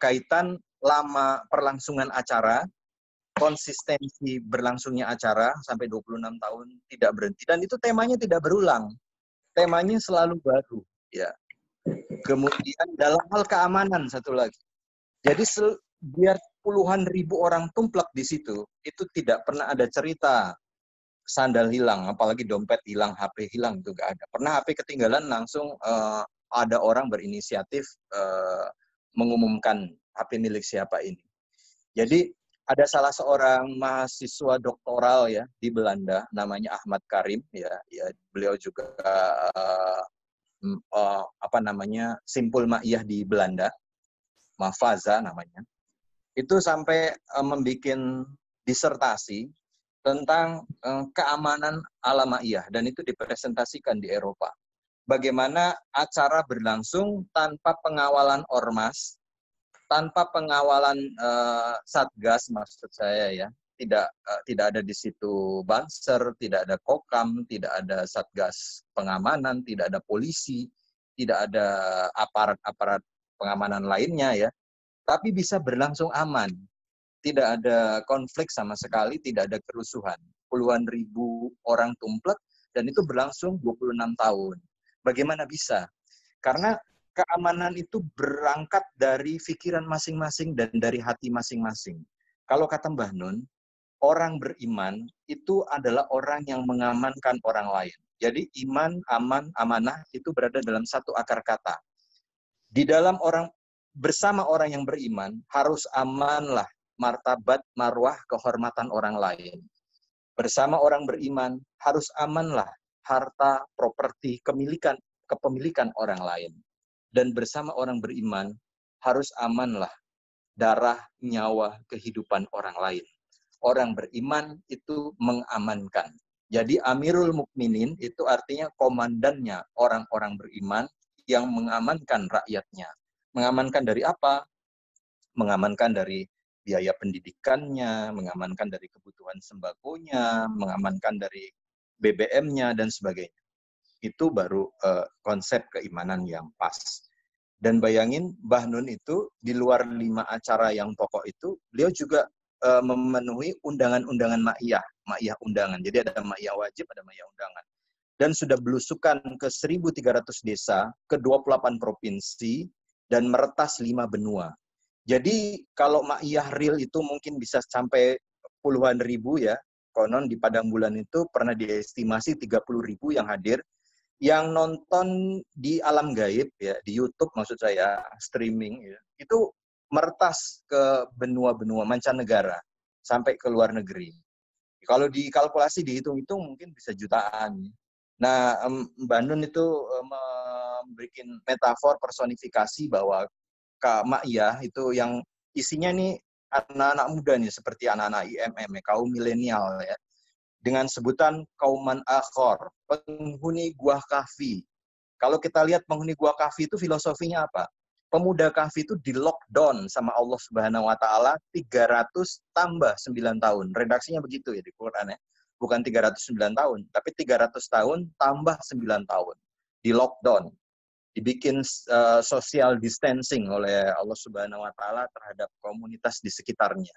kaitan lama perlangsungan acara, konsistensi berlangsungnya acara sampai 26 tahun tidak berhenti, dan itu temanya tidak berulang. Temanya selalu baru, ya. Kemudian dalam hal keamanan satu lagi. Jadi biar puluhan ribu orang tumplek di situ, itu tidak pernah ada cerita sandal hilang, apalagi dompet hilang, HP hilang, itu nggak ada. Pernah HP ketinggalan, langsung ada orang berinisiatif mengumumkan HP milik siapa ini. Jadi ada salah seorang mahasiswa doktoral ya di Belanda, namanya Ahmad Karim, ya beliau juga simpul Ma'iyah di Belanda, Mafaza namanya. Itu sampai membuat disertasi tentang keamanan Alama'iyah, dan itu dipresentasikan di Eropa. Bagaimana acara berlangsung tanpa pengawalan ormas, tanpa pengawalan satgas, maksud saya ya. Tidak ada di situ Banser, tidak ada Kokam, tidak ada satgas pengamanan, tidak ada polisi, tidak ada aparat-aparat pengamanan lainnya ya. Tapi bisa berlangsung aman. Tidak ada konflik sama sekali, tidak ada kerusuhan. Puluhan ribu orang tumplek, dan itu berlangsung 26 tahun. Bagaimana bisa? Karena keamanan itu berangkat dari pikiran masing-masing dan dari hati masing-masing. Kalau kata Mbah Nun, orang beriman itu adalah orang yang mengamankan orang lain. Jadi iman, aman, amanah itu berada dalam satu akar kata. Di dalam bersama orang yang beriman, harus amanlah martabat, marwah, kehormatan orang lain. Bersama orang beriman, harus amanlah harta, properti, kepemilikan orang lain. Dan bersama orang beriman, harus amanlah darah, nyawa, kehidupan orang lain. Orang beriman itu mengamankan. Jadi Amirul Mukminin itu artinya komandannya orang-orang beriman yang mengamankan rakyatnya. Mengamankan dari apa? Mengamankan dari biaya pendidikannya, mengamankan dari kebutuhan sembakonya, mengamankan dari BBM-nya, dan sebagainya. Itu baru konsep keimanan yang pas. Dan bayangin, Mbah Nun itu di luar 5 acara yang pokok itu, beliau juga memenuhi undangan-undangan Ma'iyah undangan. Jadi ada Ma'iyah wajib, ada Ma'iyah undangan. Dan sudah belusukan ke 1.300 desa, ke 28 provinsi, dan meretas 5 benua. Jadi kalau Ma'iyah real itu mungkin bisa sampai puluhan ribu ya. Konon di Padang Bulan itu pernah diestimasi 30.000 yang hadir. Yang nonton di alam gaib ya, di YouTube maksud saya, streaming ya, itu meretas ke benua-benua mancanegara sampai ke luar negeri. Kalau dikalkulasi, dihitung-hitung mungkin bisa jutaan. Nah, Mbak Nun itu memberikan metafor personifikasi bahwa Ma'iyah itu yang isinya nih anak-anak muda nih, seperti anak-anak IMM ya, kaum milenial ya, dengan sebutan kauman akhor, penghuni gua kahfi. Kalau kita lihat penghuni gua kahfi itu filosofinya apa? Pemuda kahfi itu di lockdown sama Allah Subhanahu wa taala 300 tambah 9 tahun. Redaksinya begitu ya di Quran ya. Bukan 309 tahun, tapi 300 tahun tambah 9 tahun. Di lockdown. Dibikin social distancing oleh Allah Subhanahu wa taala terhadap komunitas di sekitarnya.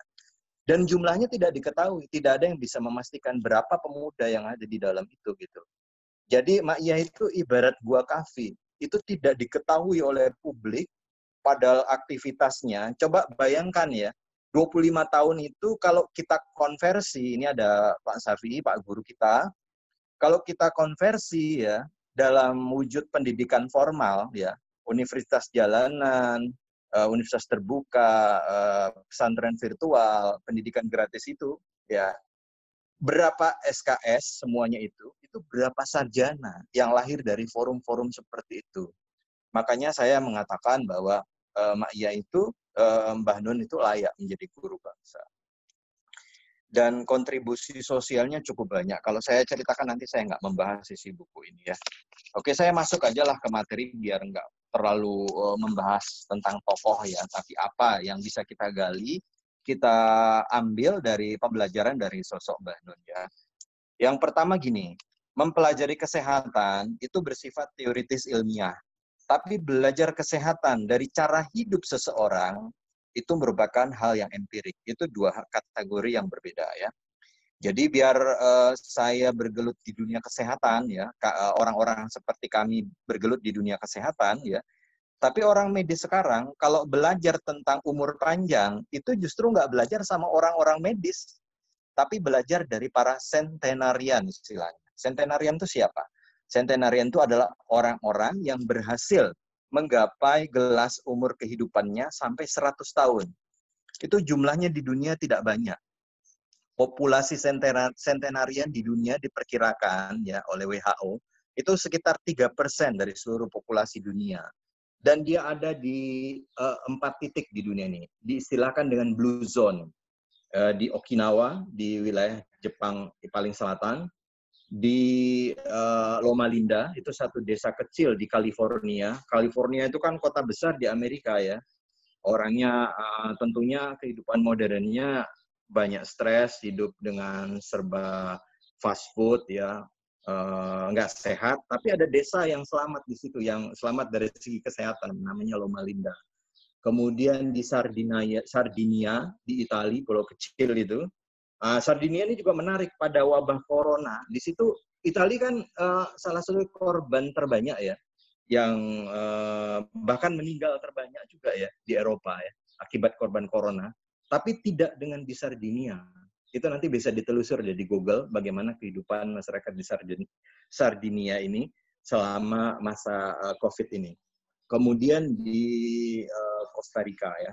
Dan jumlahnya tidak diketahui, tidak ada yang bisa memastikan berapa pemuda yang ada di dalam itu gitu. Jadi Ma'iyah itu ibarat gua kahfi, itu tidak diketahui oleh publik padahal aktivitasnya. Coba bayangkan ya, 25 tahun itu kalau kita konversi, ini ada Pak Safi, Pak Guru kita, kalau kita konversi ya dalam wujud pendidikan formal ya, universitas jalanan, universitas terbuka, pesantren virtual, pendidikan gratis itu ya, berapa SKS semuanya itu berapa sarjana yang lahir dari forum-forum seperti itu. Makanya saya mengatakan bahwa Ma'iyah itu, Mbah Nun itu layak menjadi guru bangsa. Dan kontribusi sosialnya cukup banyak. Kalau saya ceritakan nanti saya nggak membahas isi buku ini ya. Oke, saya masuk aja lah ke materi biar nggak terlalu membahas tentang tokoh ya. Tapi apa yang bisa kita gali, kita ambil dari pembelajaran dari sosok Mbah Nun ya. Yang pertama gini, mempelajari kesehatan itu bersifat teoritis ilmiah. Tapi belajar kesehatan dari cara hidup seseorang itu merupakan hal yang empirik. Itu 2 kategori yang berbeda ya. Jadi biar saya bergelut di dunia kesehatan ya, orang-orang seperti kami bergelut di dunia kesehatan ya, Tapi orang medis sekarang, kalau belajar tentang umur panjang, itu justru nggak belajar sama orang-orang medis, tapi belajar dari para centenarian istilahnya. Centenarian itu siapa? Centenarian itu adalah orang-orang yang berhasil menggapai gelas umur kehidupannya sampai 100 tahun. Itu jumlahnya di dunia tidak banyak. Populasi centenarian di dunia diperkirakan ya oleh WHO itu sekitar 3% dari seluruh populasi dunia. Dan dia ada di 4 titik di dunia ini. Diistilahkan dengan Blue Zone. Di Okinawa, di wilayah Jepang paling selatan. Di Loma Linda, itu satu desa kecil di California. California itu kan kota besar di Amerika ya. Orangnya tentunya kehidupan modernnya banyak stres, hidup dengan serba fast food ya, nggak sehat, tapi ada desa yang selamat di situ, yang selamat dari segi kesehatan, namanya Loma Linda. Kemudian di Sardinia di Italia, pulau kecil itu. Sardinia ini juga menarik pada wabah corona. Di situ Italia kan salah satu korban terbanyak ya, yang bahkan meninggal terbanyak juga ya di Eropa ya, akibat korban corona. Tapi tidak dengan di Sardinia. Itu nanti bisa ditelusur di Google bagaimana kehidupan masyarakat di Sardinia ini selama masa COVID ini. Kemudian di Costa Rica ya.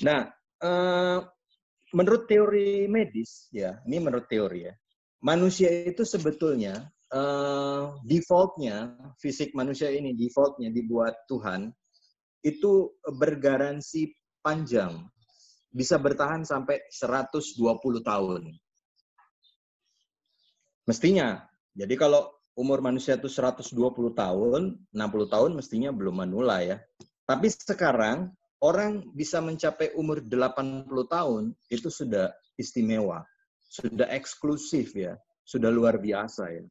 Nah, menurut teori medis ya, ini menurut teori ya, manusia itu sebetulnya defaultnya, fisik manusia ini defaultnya dibuat Tuhan itu bergaransi panjang, bisa bertahan sampai 120 tahun. Mestinya. Jadi kalau umur manusia itu 120 tahun, 60 tahun mestinya belum manula ya. Tapi sekarang orang bisa mencapai umur 80 tahun itu sudah istimewa, sudah eksklusif ya, sudah luar biasa ya.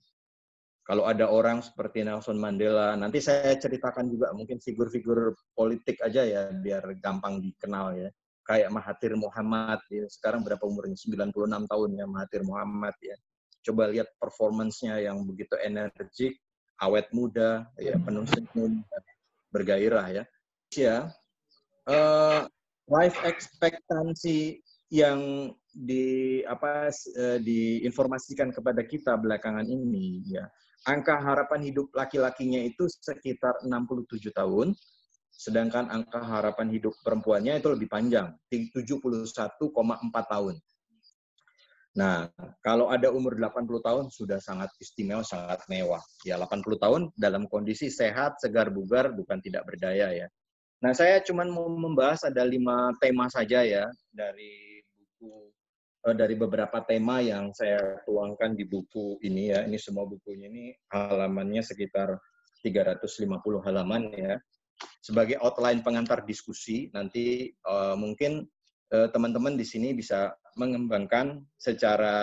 Kalau ada orang seperti Nelson Mandela, nanti saya ceritakan juga mungkin figur-figur politik aja ya, biar gampang dikenal ya. Kayak Mahathir Mohamad, ya. Sekarang berapa umurnya? 96 tahun ya Mahathir Mohamad ya. Coba lihat performance-nya yang begitu energik, awet muda, ya, penuh senyum, bergairah ya. Ya, life expectancy yang diinformasikan kepada kita belakangan ini ya. Angka harapan hidup laki-lakinya itu sekitar 67 tahun, sedangkan angka harapan hidup perempuannya itu lebih panjang, 71,4 tahun. Nah, kalau ada umur 80 tahun sudah sangat istimewa, sangat mewah. Ya, 80 tahun dalam kondisi sehat, segar bugar, bukan tidak berdaya ya. Nah, saya cuma mau membahas ada 5 tema saja ya dari beberapa tema yang saya tuangkan di buku ini ya. Ini semua bukunya ini halamannya sekitar 350 halaman ya. Sebagai outline pengantar diskusi, nanti mungkin teman-teman di sini bisa mengembangkan secara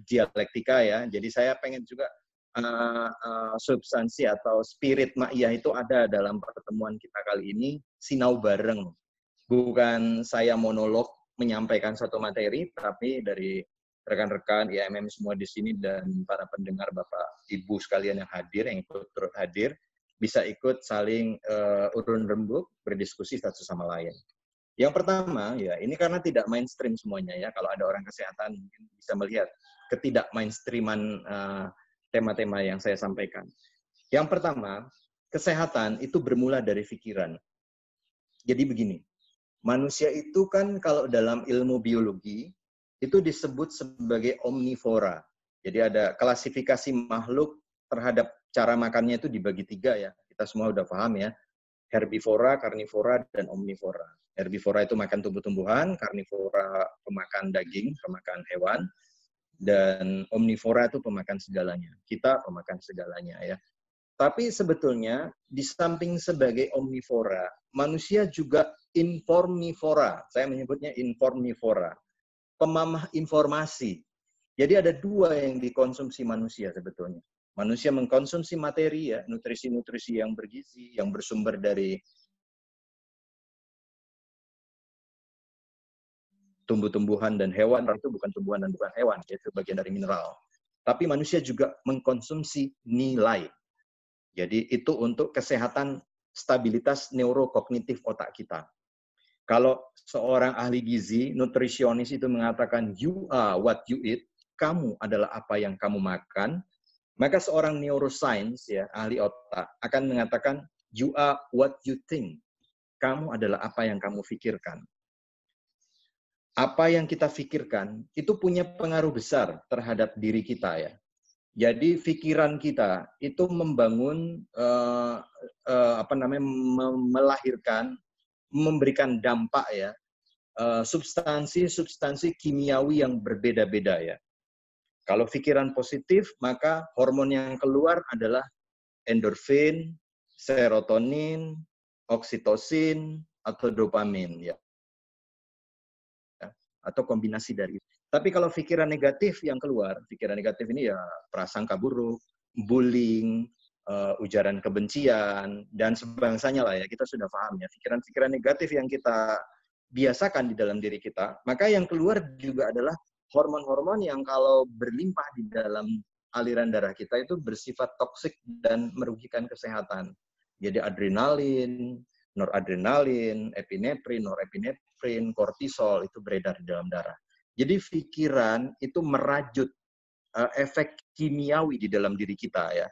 dialektika ya. Jadi saya pengen juga substansi atau spirit ma'iyah itu ada dalam pertemuan kita kali ini, sinau bareng. Bukan saya monolog menyampaikan satu materi, tapi dari rekan-rekan IMM semua di sini dan para pendengar Bapak Ibu sekalian yang hadir, yang ikut turut hadir, bisa ikut saling urun rembuk, berdiskusi satu sama lain. Yang pertama, ya ini karena tidak mainstream semuanya ya. Kalau ada orang kesehatan mungkin bisa melihat ketidak mainstreaman tema-tema yang saya sampaikan. Yang pertama, kesehatan itu bermula dari pikiran. Jadi begini, manusia itu kan kalau dalam ilmu biologi itu disebut sebagai omnivora. Jadi ada klasifikasi makhluk terhadap cara makannya itu dibagi 3 ya. Kita semua udah paham ya. Herbivora, karnivora, dan omnivora. Herbivora itu makan tumbuh-tumbuhan, karnivora pemakan daging, pemakan hewan, dan omnivora itu pemakan segalanya. Kita pemakan segalanya ya. Tapi sebetulnya di samping sebagai omnivora, manusia juga informivora. Saya menyebutnya informivora. Pemamah informasi. Jadi ada 2 yang dikonsumsi manusia sebetulnya. Manusia mengkonsumsi materi ya, nutrisi-nutrisi yang bergizi, yang bersumber dari tumbuh-tumbuhan dan hewan. Itu bukan tumbuhan dan bukan hewan, itu bagian dari mineral. Tapi manusia juga mengkonsumsi nilai. Jadi itu untuk kesehatan stabilitas neurokognitif otak kita. Kalau seorang ahli gizi, nutrisionis itu mengatakan you are what you eat, kamu adalah apa yang kamu makan, maka seorang neuroscience, ya, ahli otak, akan mengatakan you are what you think. Kamu adalah apa yang kamu pikirkan. Apa yang kita pikirkan itu punya pengaruh besar terhadap diri kita, ya. Jadi pikiran kita itu membangun melahirkan, memberikan dampak, ya, substansi kimiawi yang berbeda-beda, ya. Kalau pikiran positif, maka hormon yang keluar adalah endorfin, serotonin, oksitosin, atau dopamin, ya. Atau kombinasi dari itu. Tapi kalau pikiran negatif yang keluar, pikiran negatif ini ya prasangka buruk, bullying, ujaran kebencian, dan sebangsanya lah, ya, kita sudah paham, ya. Pikiran-pikiran negatif yang kita biasakan di dalam diri kita, maka yang keluar juga adalah hormon-hormon yang kalau berlimpah di dalam aliran darah kita itu bersifat toksik dan merugikan kesehatan. Jadi adrenalin, noradrenalin, epinefrin, norepinefrin, kortisol itu beredar di dalam darah. Jadi pikiran itu merajut efek kimiawi di dalam diri kita, ya.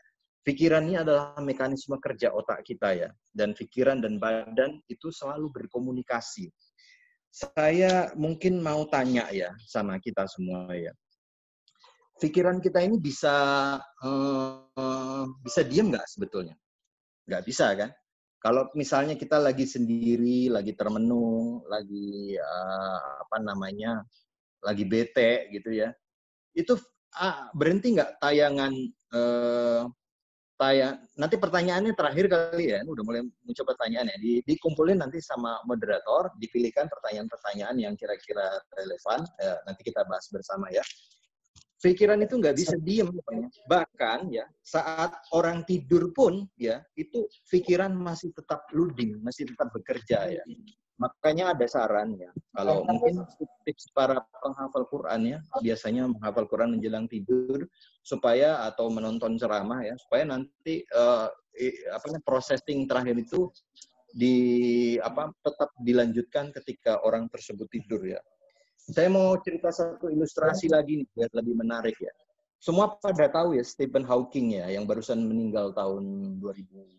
Pikiran ini adalah mekanisme kerja otak kita, ya. Dan pikiran dan badan itu selalu berkomunikasi. Saya mungkin mau tanya, ya, sama kita semua, ya. Pikiran kita ini bisa diam nggak sebetulnya? Nggak bisa, kan? Kalau misalnya kita lagi sendiri, lagi termenung, lagi lagi bete gitu, ya, itu berhenti nggak tayangan nanti pertanyaannya terakhir kali, ya, ini udah mulai muncul pertanyaannya, dikumpulin nanti sama moderator, dipilihkan pertanyaan-pertanyaan yang kira-kira relevan, nanti kita bahas bersama, ya. Pikiran itu nggak bisa diem, bahkan, ya, saat orang tidur pun, ya, itu pikiran masih tetap loading, masih tetap bekerja, ya. Makanya ada saran, ya, kalau mungkin tips para penghafal Quran, ya, biasanya menghafal Quran menjelang tidur supaya atau menonton ceramah, ya, supaya nanti processing terakhir itu tetap dilanjutkan ketika orang tersebut tidur, ya. Saya mau cerita satu ilustrasi lagi nih, biar lebih menarik, ya. Semua pada tahu, ya, Stephen Hawking, ya, yang barusan meninggal tahun 2018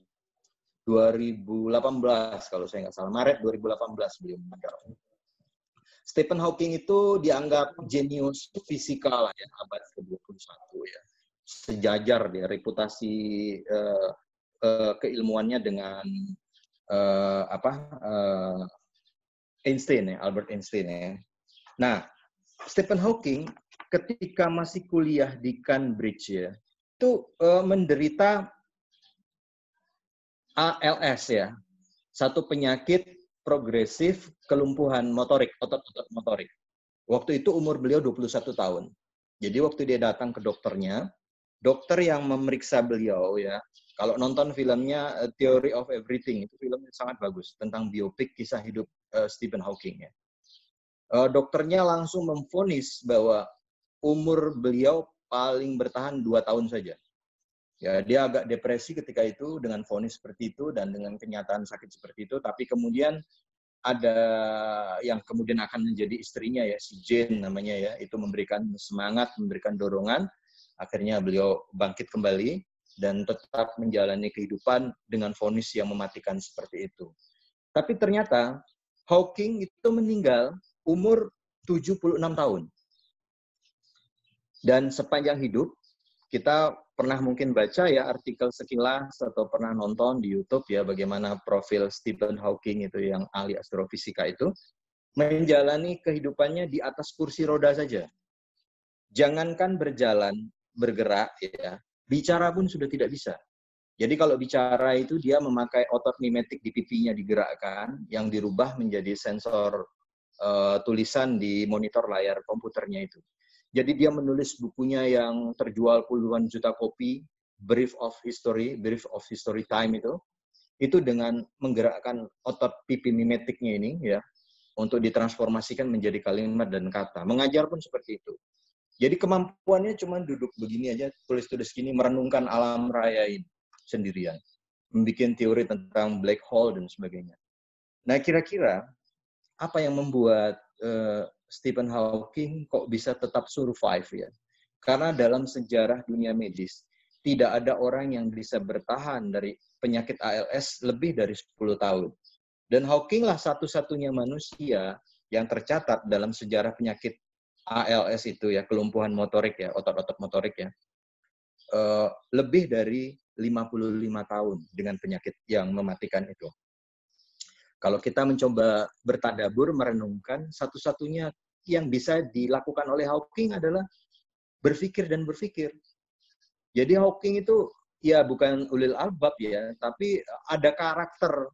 kalau saya nggak salah, Maret 2018 beliau meninggal. Stephen Hawking itu dianggap jenius fisika lah, ya, abad ke-21, ya. Sejajar dia reputasi keilmuannya dengan Einstein, ya, Albert Einstein, ya. Nah, Stephen Hawking ketika masih kuliah di Cambridge, ya, itu menderita ALS, ya, satu penyakit progresif kelumpuhan motorik, otot-otot motorik. Waktu itu umur beliau 21 tahun. Jadi waktu dia datang ke dokternya, dokter yang memeriksa beliau, ya, kalau nonton filmnya Theory of Everything, itu filmnya sangat bagus tentang biopik kisah hidup Stephen Hawking, ya. Dokternya langsung memvonis bahwa umur beliau paling bertahan 2 tahun saja. Ya, dia agak depresi ketika itu dengan vonis seperti itu dan dengan kenyataan sakit seperti itu. Tapi kemudian ada yang kemudian akan menjadi istrinya, ya, si Jane namanya, ya, itu memberikan semangat, memberikan dorongan. Akhirnya beliau bangkit kembali dan tetap menjalani kehidupan dengan vonis yang mematikan seperti itu. Tapi ternyata Hawking itu meninggal umur 76 tahun. Dan sepanjang hidup, kita pernah mungkin baca, ya, artikel sekilas atau pernah nonton di YouTube, ya, bagaimana profil Stephen Hawking itu yang ahli astrofisika itu menjalani kehidupannya di atas kursi roda saja. Jangankan berjalan, bergerak, ya, bicara pun sudah tidak bisa. Jadi kalau bicara itu dia memakai otot mimetik di pipinya digerakkan, yang dirubah menjadi sensor tulisan di monitor layar komputernya itu. Jadi dia menulis bukunya yang terjual puluhan juta kopi, Brief of History Time itu dengan menggerakkan otot pipi mimetiknya ini, ya, untuk ditransformasikan menjadi kalimat dan kata. Mengajar pun seperti itu. Jadi kemampuannya cuma duduk begini aja, tulis-tulis gini, merenungkan alam raya ini sendirian. membuat teori tentang black hole dan sebagainya. Nah, kira-kira apa yang membuat Stephen Hawking kok bisa tetap survive ya? Karena dalam sejarah dunia medis tidak ada orang yang bisa bertahan dari penyakit ALS lebih dari 10 tahun. Dan Hawking lah satu-satunya manusia yang tercatat dalam sejarah penyakit ALS itu ya, kelumpuhan motorik ya, otot-otot motorik ya, lebih dari 55 tahun dengan penyakit yang mematikan itu. Kalau kita mencoba bertadabur, merenungkan, satu-satunya yang bisa dilakukan oleh Hawking adalah berpikir dan berpikir. Jadi Hawking itu ya bukan ulil albab ya, tapi ada karakter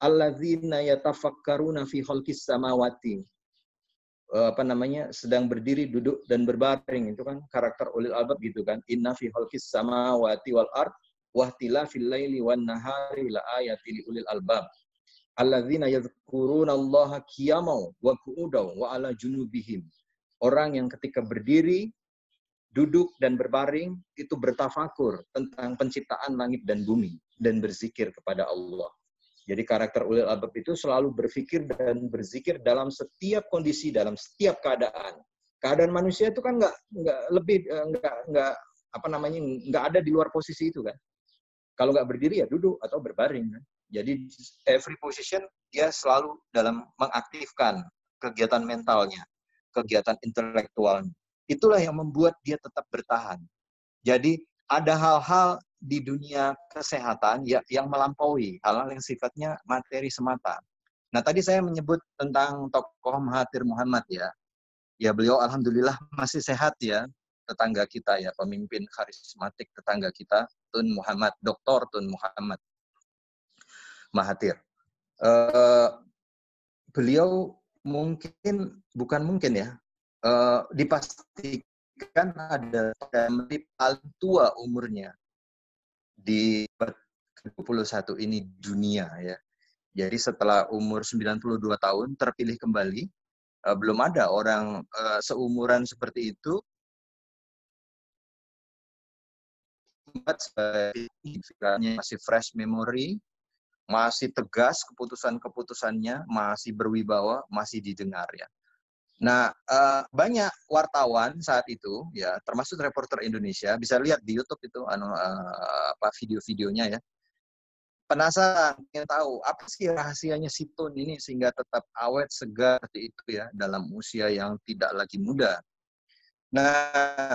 alladzina yatafakkaruna fi khalqis samawati. Sedang berdiri, duduk dan berbaring, itu kan karakter ulil albab gitu kan. Inna fi khalqis samawati wal ard wa ihtilafil laili wan nahari la ayatil ulil albab. Alladzina yadhkuruna Allaha qiyaman wa qu'udan wa ala junubihim. Orang yang ketika berdiri, duduk dan berbaring itu bertafakur tentang penciptaan langit dan bumi dan berzikir kepada Allah. Jadi karakter ulil albab itu selalu berpikir dan berzikir dalam setiap kondisi, dalam setiap keadaan. Keadaan manusia itu kan nggak ada di luar posisi itu kan. Kalau nggak berdiri ya duduk atau berbaring kan. Jadi every position dia selalu dalam mengaktifkan kegiatan mentalnya, kegiatan intelektualnya. Itulah yang membuat dia tetap bertahan. Jadi ada hal-hal di dunia kesehatan yang melampaui hal-hal yang sifatnya materi semata. Nah, tadi saya menyebut tentang tokoh Mahathir Muhammad ya. Ya, beliau alhamdulillah masih sehat ya. Tetangga kita ya, pemimpin karismatik tetangga kita, Tun Muhammad, Dr. Tun Muhammad Mahathir. Beliau bukan mungkin ya, dipastikan ada paling tua umurnya di 21 ini dunia ya. Jadi setelah umur 92 tahun terpilih kembali, belum ada orang seumuran seperti itu masih fresh memory, masih tegas keputusan-keputusannya, masih berwibawa, masih didengar ya. Nah, banyak wartawan saat itu ya, termasuk reporter Indonesia, bisa lihat di YouTube itu video-videonya ya. Penasaran, ingin tahu apa sih rahasianya si Tun ini sehingga tetap awet segar seperti itu ya dalam usia yang tidak lagi muda. Nah,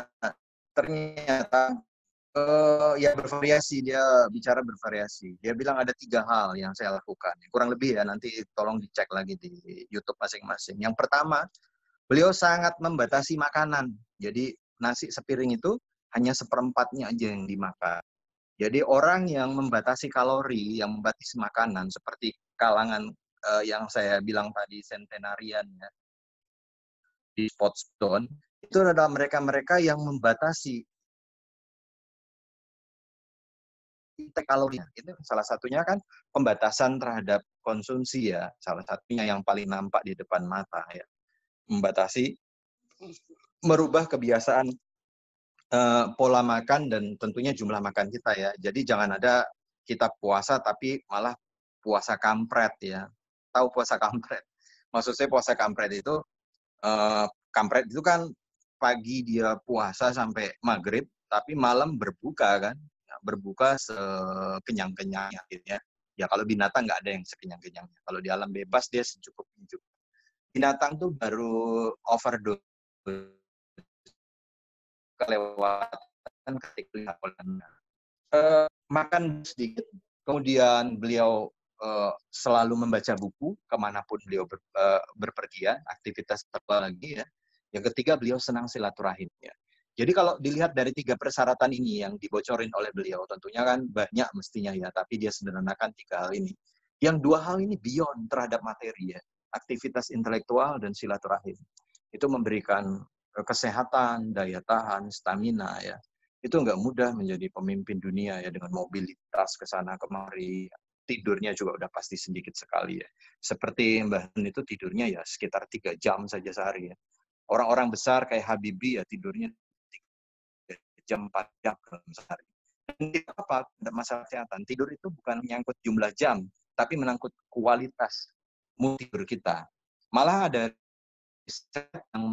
ternyata ya bervariasi, dia bicara bervariasi. Dia bilang ada 3 hal yang saya lakukan. Kurang lebih ya, nanti tolong dicek lagi di YouTube masing-masing. Yang pertama, beliau sangat membatasi makanan. Jadi nasi sepiring itu hanya seperempatnya aja yang dimakan. Jadi orang yang membatasi kalori, yang membatasi makanan, seperti kalangan yang saya bilang tadi, centenarian ya, di spot zone, itu adalah mereka-mereka yang membatasi intake kalorinya. Itu salah satunya kan pembatasan terhadap konsumsi ya, salah satunya yang paling nampak di depan mata ya. Membatasi, merubah kebiasaan pola makan dan tentunya jumlah makan kita ya. Jadi jangan ada kita puasa tapi malah puasa kampret ya. Tahu puasa kampret? Maksud saya puasa kampret itu kan pagi dia puasa sampai maghrib, tapi malam berbuka kan. Berbuka sekenyang-kenyangnya gitu ya. Ya kalau binatang nggak ada yang sekenyang-kenyangnya. Kalau di alam bebas dia secukupnya. Binatang tuh baru overdose, kelewatan ketika makan sedikit, kemudian beliau selalu membaca buku kemanapun beliau berpergian, aktivitas lagi ya. Yang ketiga, beliau senang silaturahim ya. Jadi kalau dilihat dari 3 persyaratan ini yang dibocorin oleh beliau, tentunya kan banyak mestinya ya, tapi dia sederhanakan 3 hal ini. Yang 2 hal ini beyond terhadap materi ya, aktivitas intelektual dan silaturahim. Itu memberikan kesehatan, daya tahan, stamina ya. Itu nggak mudah menjadi pemimpin dunia ya, dengan mobilitas ke sana kemari. Tidurnya juga udah pasti sedikit sekali ya. Seperti Mbah Hun itu tidurnya ya sekitar 3 jam saja sehari ya. Orang-orang besar kayak Habibie ya tidurnya 3 jam, 4 jam dalam sehari. apa? Tidak masalah kesehatan. Tidur itu bukan menyangkut jumlah jam, tapi menangkut kualitas mood tidur kita. Malah ada riset yang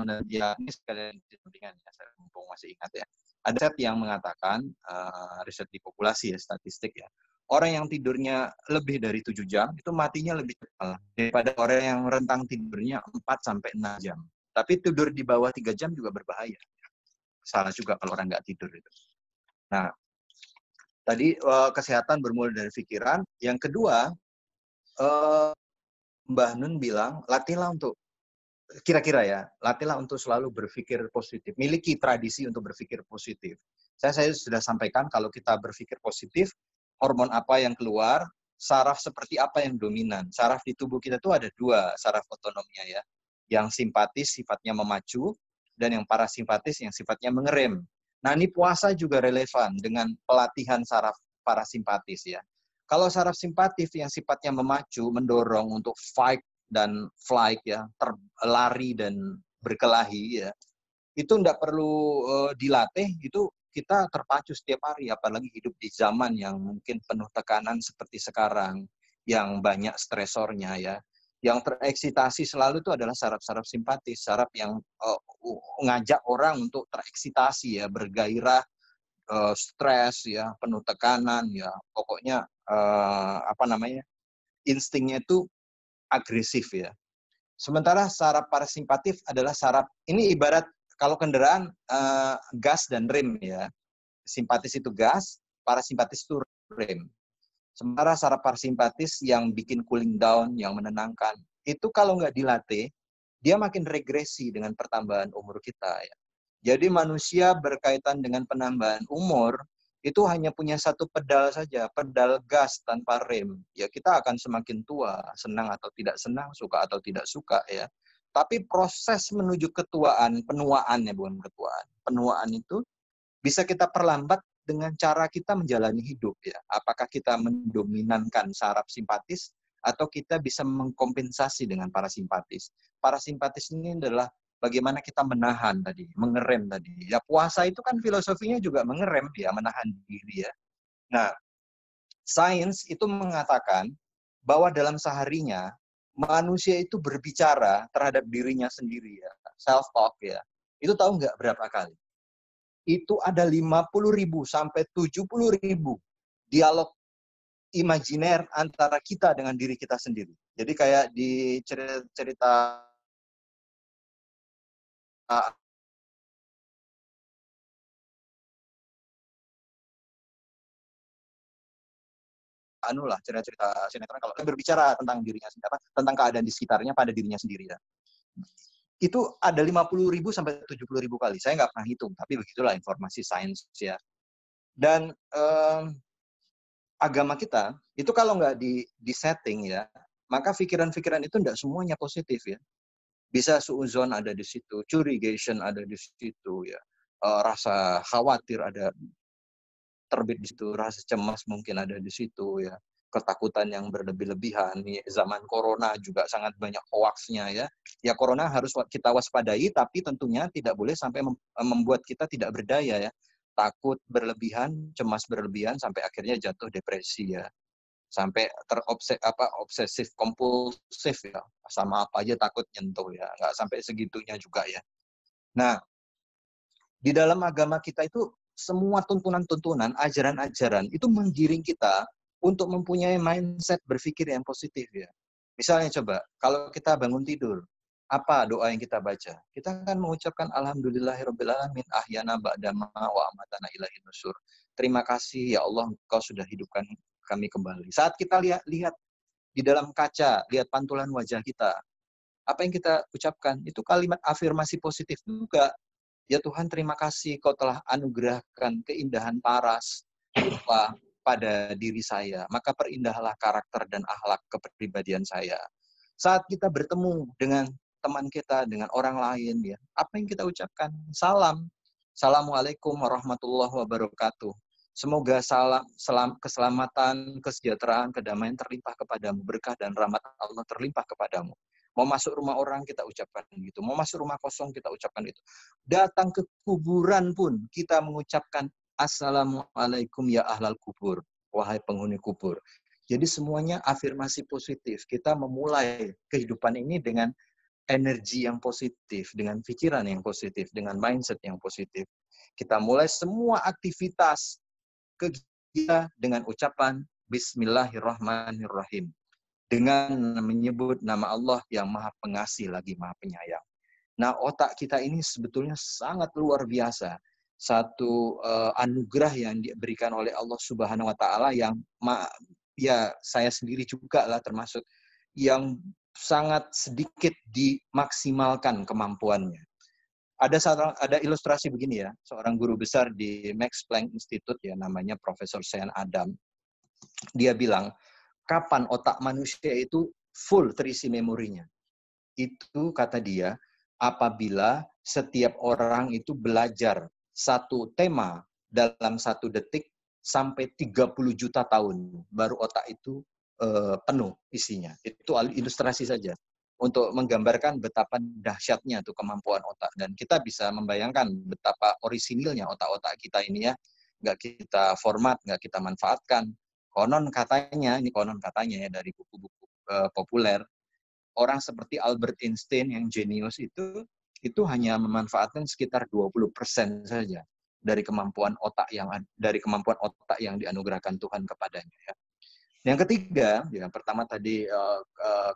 ini sekalian dengan ya, saya mumpung masih ingat ya. Ada riset yang mengatakan, riset di populasi ya, statistik ya. Orang yang tidurnya lebih dari 7 jam, itu matinya lebih cepat daripada orang yang rentang tidurnya 4-6 jam. Tapi tidur di bawah 3 jam juga berbahaya. Salah juga kalau orang nggak tidur itu. Nah, tadi kesehatan bermula dari pikiran. Yang kedua, Mbah Nun bilang, latihlah untuk kira-kira ya, latihlah untuk selalu berpikir positif. Miliki tradisi untuk berpikir positif. Saya sudah sampaikan kalau kita berpikir positif, hormon apa yang keluar, saraf seperti apa yang dominan. Saraf di tubuh kita itu ada 2 saraf otonomnya ya. Yang simpatis sifatnya memacu, dan yang parasimpatis yang sifatnya mengerem. Nah, ini puasa juga relevan dengan pelatihan saraf parasimpatis ya. Kalau saraf simpatis yang sifatnya memacu, mendorong untuk fight dan flight ya, lari dan berkelahi ya, itu tidak perlu dilatih, itu kita terpacu setiap hari, apalagi hidup di zaman yang mungkin penuh tekanan seperti sekarang, yang banyak stresornya ya. Yang tereksitasi selalu itu adalah saraf-saraf simpatis, saraf yang ngajak orang untuk tereksitasi ya, bergairah, stres ya, penuh tekanan ya, pokoknya instingnya itu agresif ya. Sementara saraf parasimpatif adalah saraf, ini ibarat kalau kendaraan gas dan rem ya. Simpatis itu gas, parasimpatis itu rem. Sementara saraf parasimpatis yang bikin cooling down, yang menenangkan, itu kalau nggak dilatih, dia makin regresi dengan pertambahan umur kita ya. Jadi manusia berkaitan dengan penambahan umur, itu hanya punya satu pedal saja, pedal gas tanpa rem. Ya kita akan semakin tua, senang atau tidak senang, suka atau tidak suka ya. Tapi proses menuju ketuaan, penuaan ya, bukan ketuaan. Penuaan itu bisa kita perlambat dengan cara kita menjalani hidup ya. Apakah kita mendominankan saraf simpatis atau kita bisa mengkompensasi dengan parasimpatis. Parasimpatis ini adalah bagaimana kita menahan tadi, mengerem tadi. Ya puasa itu kan filosofinya juga mengerem ya, menahan diri ya. Nah, sains itu mengatakan bahwa dalam seharinya manusia itu berbicara terhadap dirinya sendiri ya, self talk ya. Itu tahu nggak berapa kali? Itu ada 50.000 sampai 70.000 dialog imajiner antara kita dengan diri kita sendiri. Jadi kayak di cerita cerita sinetron, kalau berbicara tentang dirinya sendiri, tentang keadaan di sekitarnya pada dirinya sendiri ya. Itu ada 50.000 sampai 70.000 kali. Saya nggak pernah hitung, tapi begitulah informasi sains ya. Dan agama kita itu kalau nggak di setting ya, maka pikiran-pikiran itu tidak semuanya positif ya. Bisa suuzon ada di situ, curigation ada di situ ya, rasa khawatir ada terbit di situ, rasa cemas mungkin ada di situ ya, ketakutan yang berlebih-lebihan. Zaman corona juga sangat banyak hoaxnya ya. Ya corona harus kita waspadai, tapi tentunya tidak boleh sampai membuat kita tidak berdaya ya. Takut berlebihan, cemas berlebihan sampai akhirnya jatuh depresi ya. Sampai obsesif kompulsif ya, sama apa aja takut nyentuh ya, nggak sampai segitunya juga ya. Nah, di dalam agama kita itu semua tuntunan-tuntunan, ajaran-ajaran itu menggiring kita untuk mempunyai mindset berpikir yang positif ya. Misalnya coba, kalau kita bangun tidur, apa doa yang kita baca? Kita akan mengucapkan alhamdulillahirabbil alamin ahyana ba'dama wa amatana ilaihin nusyur. Terima kasih ya Allah, Engkau sudah hidupkan kami kembali. Saat kita lihat di dalam kaca, lihat pantulan wajah kita, apa yang kita ucapkan itu kalimat afirmasi positif juga. Ya Tuhan, terima kasih Kau telah anugerahkan keindahan paras rupa pada diri saya. Maka perindahlah karakter dan akhlak kepribadian saya. Saat kita bertemu dengan teman kita, dengan orang lain, ya, apa yang kita ucapkan? Salam. Assalamualaikum warahmatullahi wabarakatuh. Semoga keselamatan, kesejahteraan, kedamaian terlimpah kepadamu, berkah dan rahmat Allah terlimpah kepadamu. Mau masuk rumah orang kita ucapkan gitu, mau masuk rumah kosong kita ucapkan itu. Datang ke kuburan pun kita mengucapkan Assalamualaikum ya ahlal kubur, wahai penghuni kubur. Jadi semuanya afirmasi positif. Kita memulai kehidupan ini dengan energi yang positif, dengan pikiran yang positif, dengan mindset yang positif. Kita mulai semua aktivitas kita dengan ucapan Bismillahirrahmanirrahim. Dengan menyebut nama Allah yang Maha Pengasih lagi Maha Penyayang. Nah, otak kita ini sebetulnya sangat luar biasa. Satu anugerah yang diberikan oleh Allah Subhanahu wa taala yang ya saya sendiri juga lah termasuk yang sangat sedikit dimaksimalkan kemampuannya. Ada ilustrasi begini ya, seorang guru besar di Max Planck Institute ya namanya Profesor Sean Adam. Dia bilang, kapan otak manusia itu full terisi memorinya? Itu kata dia, apabila setiap orang itu belajar satu tema dalam 1 detik sampai 30 juta tahun, baru otak itu penuh isinya. Itu ilustrasi saja untuk menggambarkan betapa dahsyatnya tuh kemampuan otak. Dan kita bisa membayangkan betapa orisinilnya otak-otak kita ini ya. Nggak kita format, nggak kita manfaatkan. Konon katanya ya dari buku-buku populer, orang seperti Albert Einstein yang jenius itu hanya memanfaatkan sekitar 20% saja dari kemampuan otak yang dianugerahkan Tuhan kepadanya ya. Yang ketiga, yang pertama tadi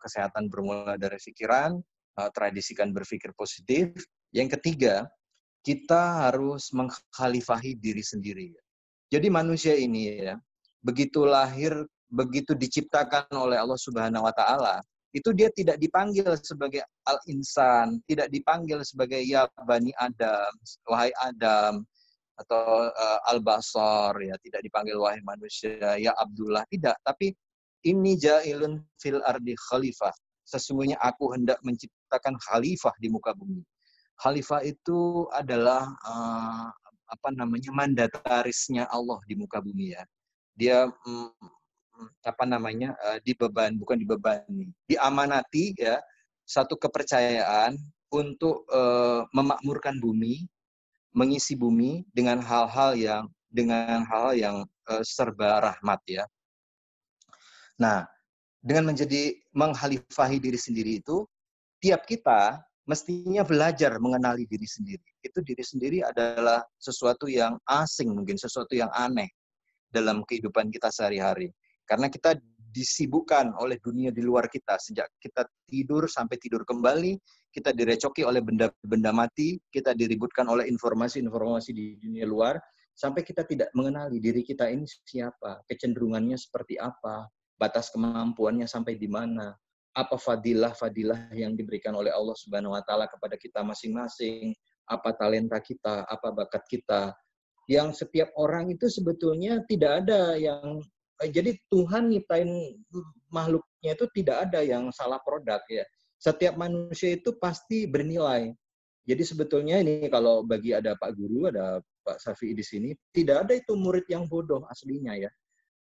kesehatan bermula dari pikiran, tradisikan berpikir positif. Yang ketiga, kita harus menghalifahi diri sendiri. Jadi manusia ini ya, begitu lahir, begitu diciptakan oleh Allah Subhanahu wa taala, itu dia tidak dipanggil sebagai al-insan, tidak dipanggil sebagai ya Bani Adam, wahai Adam, atau al-basar, ya tidak dipanggil wahai manusia, ya Abdullah, tidak. Tapi ini jailun fil ardi khalifah. Sesungguhnya aku hendak menciptakan khalifah di muka bumi. Khalifah itu adalah mandatarisnya Allah di muka bumi ya. Dia dibebani, diamanati ya, satu kepercayaan untuk memakmurkan bumi, mengisi bumi dengan hal-hal yang serba rahmat ya. Nah, dengan menghalifahi diri sendiri itu, tiap kita mestinya belajar mengenali diri sendiri. Itu diri sendiri adalah sesuatu yang asing mungkin, sesuatu yang aneh dalam kehidupan kita sehari-hari. Karena kita disibukkan oleh dunia di luar kita. Sejak kita tidur sampai tidur kembali, kita direcoki oleh benda-benda mati, kita diributkan oleh informasi-informasi di dunia luar, sampai kita tidak mengenali diri kita ini siapa, kecenderungannya seperti apa, batas kemampuannya sampai di mana, apa fadilah-fadilah yang diberikan oleh Allah Subhanahu wa taala kepada kita masing-masing, apa talenta kita, apa bakat kita. Yang setiap orang itu sebetulnya tidak ada yang, jadi Tuhan nyiptain makhluknya itu tidak ada yang salah produk ya. Setiap manusia itu pasti bernilai. Jadi sebetulnya ini kalau bagi ada Pak Guru, ada Pak Syafi'i di sini, tidak ada itu murid yang bodoh aslinya ya.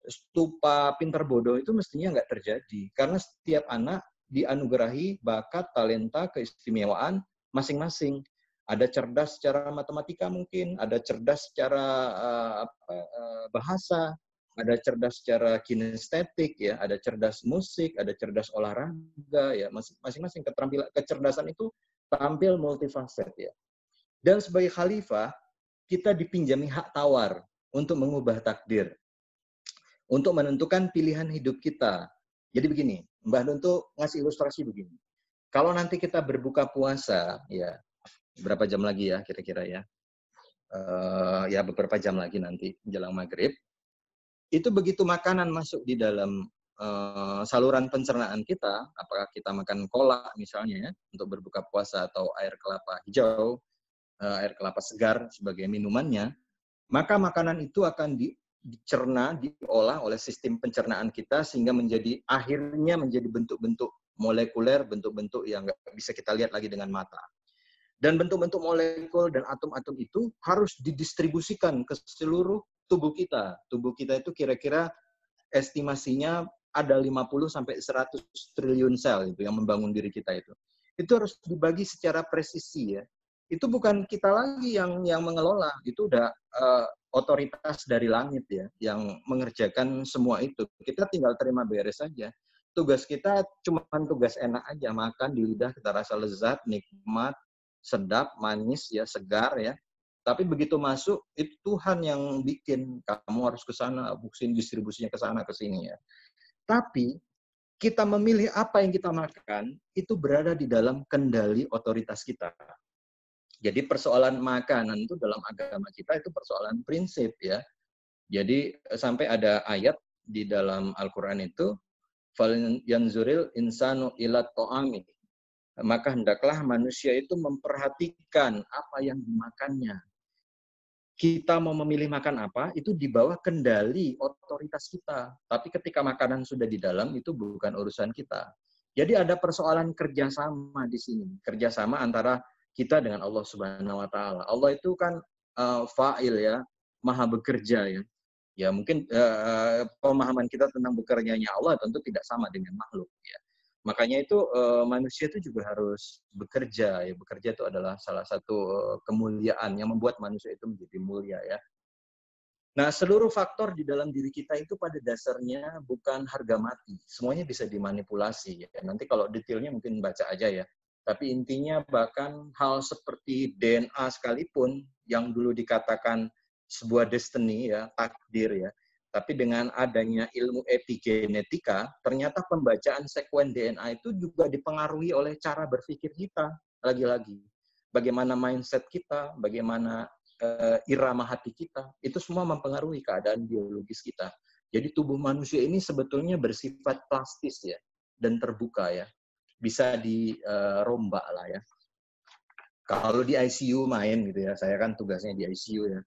Stupa pintar bodoh itu mestinya nggak terjadi. Karena setiap anak dianugerahi bakat, talenta, keistimewaan masing-masing. Ada cerdas secara matematika mungkin, ada cerdas secara bahasa, ada cerdas secara kinestetik ya, ada cerdas musik, ada cerdas olahraga ya, masing-masing kecerdasan itu tampil multifaset ya. Dan sebagai khalifah, kita dipinjami hak tawar untuk mengubah takdir, untuk menentukan pilihan hidup kita. Jadi begini, Mbah Nuntu ngasih ilustrasi begini. Kalau nanti kita berbuka puasa, ya berapa jam lagi ya kira-kira ya? Ya beberapa jam lagi nanti menjelang maghrib. Itu begitu makanan masuk di dalam saluran pencernaan kita, apakah kita makan kolak misalnya ya, untuk berbuka puasa atau air kelapa hijau, air kelapa segar sebagai minumannya, maka makanan itu akan dicerna, diolah oleh sistem pencernaan kita sehingga akhirnya menjadi bentuk-bentuk molekuler, bentuk-bentuk yang nggak bisa kita lihat lagi dengan mata. Dan bentuk-bentuk molekul dan atom-atom itu harus didistribusikan ke seluruh tubuh kita. Tubuh kita itu kira-kira estimasinya ada 50 sampai 100 triliun sel itu yang membangun diri kita itu. Itu harus dibagi secara presisi ya. Itu bukan kita lagi yang mengelola, itu udah otoritas dari langit ya, yang mengerjakan semua itu. Kita tinggal terima beres saja. Tugas kita cuma tugas enak aja, makan di lidah kita rasa lezat, nikmat, sedap, manis ya, segar ya. Tapi begitu masuk, itu Tuhan yang bikin kamu harus ke sana, buksin distribusinya ke sana ke sini ya. Tapi kita memilih apa yang kita makan itu berada di dalam kendali otoritas kita. Jadi persoalan makanan itu dalam agama kita itu persoalan prinsip ya. Jadi sampai ada ayat di dalam Al-Qur'an itu yanzuril insanu ila ta'ami. Maka hendaklah manusia itu memperhatikan apa yang dimakannya. Kita mau memilih makan apa, itu di bawah kendali otoritas kita. Tapi ketika makanan sudah di dalam, itu bukan urusan kita. Jadi ada persoalan kerjasama di sini. Kerjasama antara kita dengan Allah Subhanahu Wa Taala. Allah itu kan fa'il ya, maha bekerja ya. Ya mungkin pemahaman kita tentang bekerjanya Allah tentu tidak sama dengan makhluk ya. Makanya itu manusia itu juga harus bekerja ya. Bekerja itu adalah salah satu kemuliaan yang membuat manusia itu menjadi mulia ya. Nah, seluruh faktor di dalam diri kita itu pada dasarnya bukan harga mati. Semuanya bisa dimanipulasi ya. Nanti kalau detailnya mungkin baca aja ya. Tapi intinya bahkan hal seperti DNA sekalipun yang dulu dikatakan sebuah destiny ya, takdir ya. Tapi dengan adanya ilmu epigenetika, ternyata pembacaan sekuen DNA itu juga dipengaruhi oleh cara berpikir kita. Lagi-lagi, bagaimana mindset kita, bagaimana irama hati kita, itu semua mempengaruhi keadaan biologis kita. Jadi tubuh manusia ini sebetulnya bersifat plastis ya, dan terbuka ya. Bisa dirombak lah ya. Kalau di ICU main gitu ya, saya kan tugasnya di ICU ya.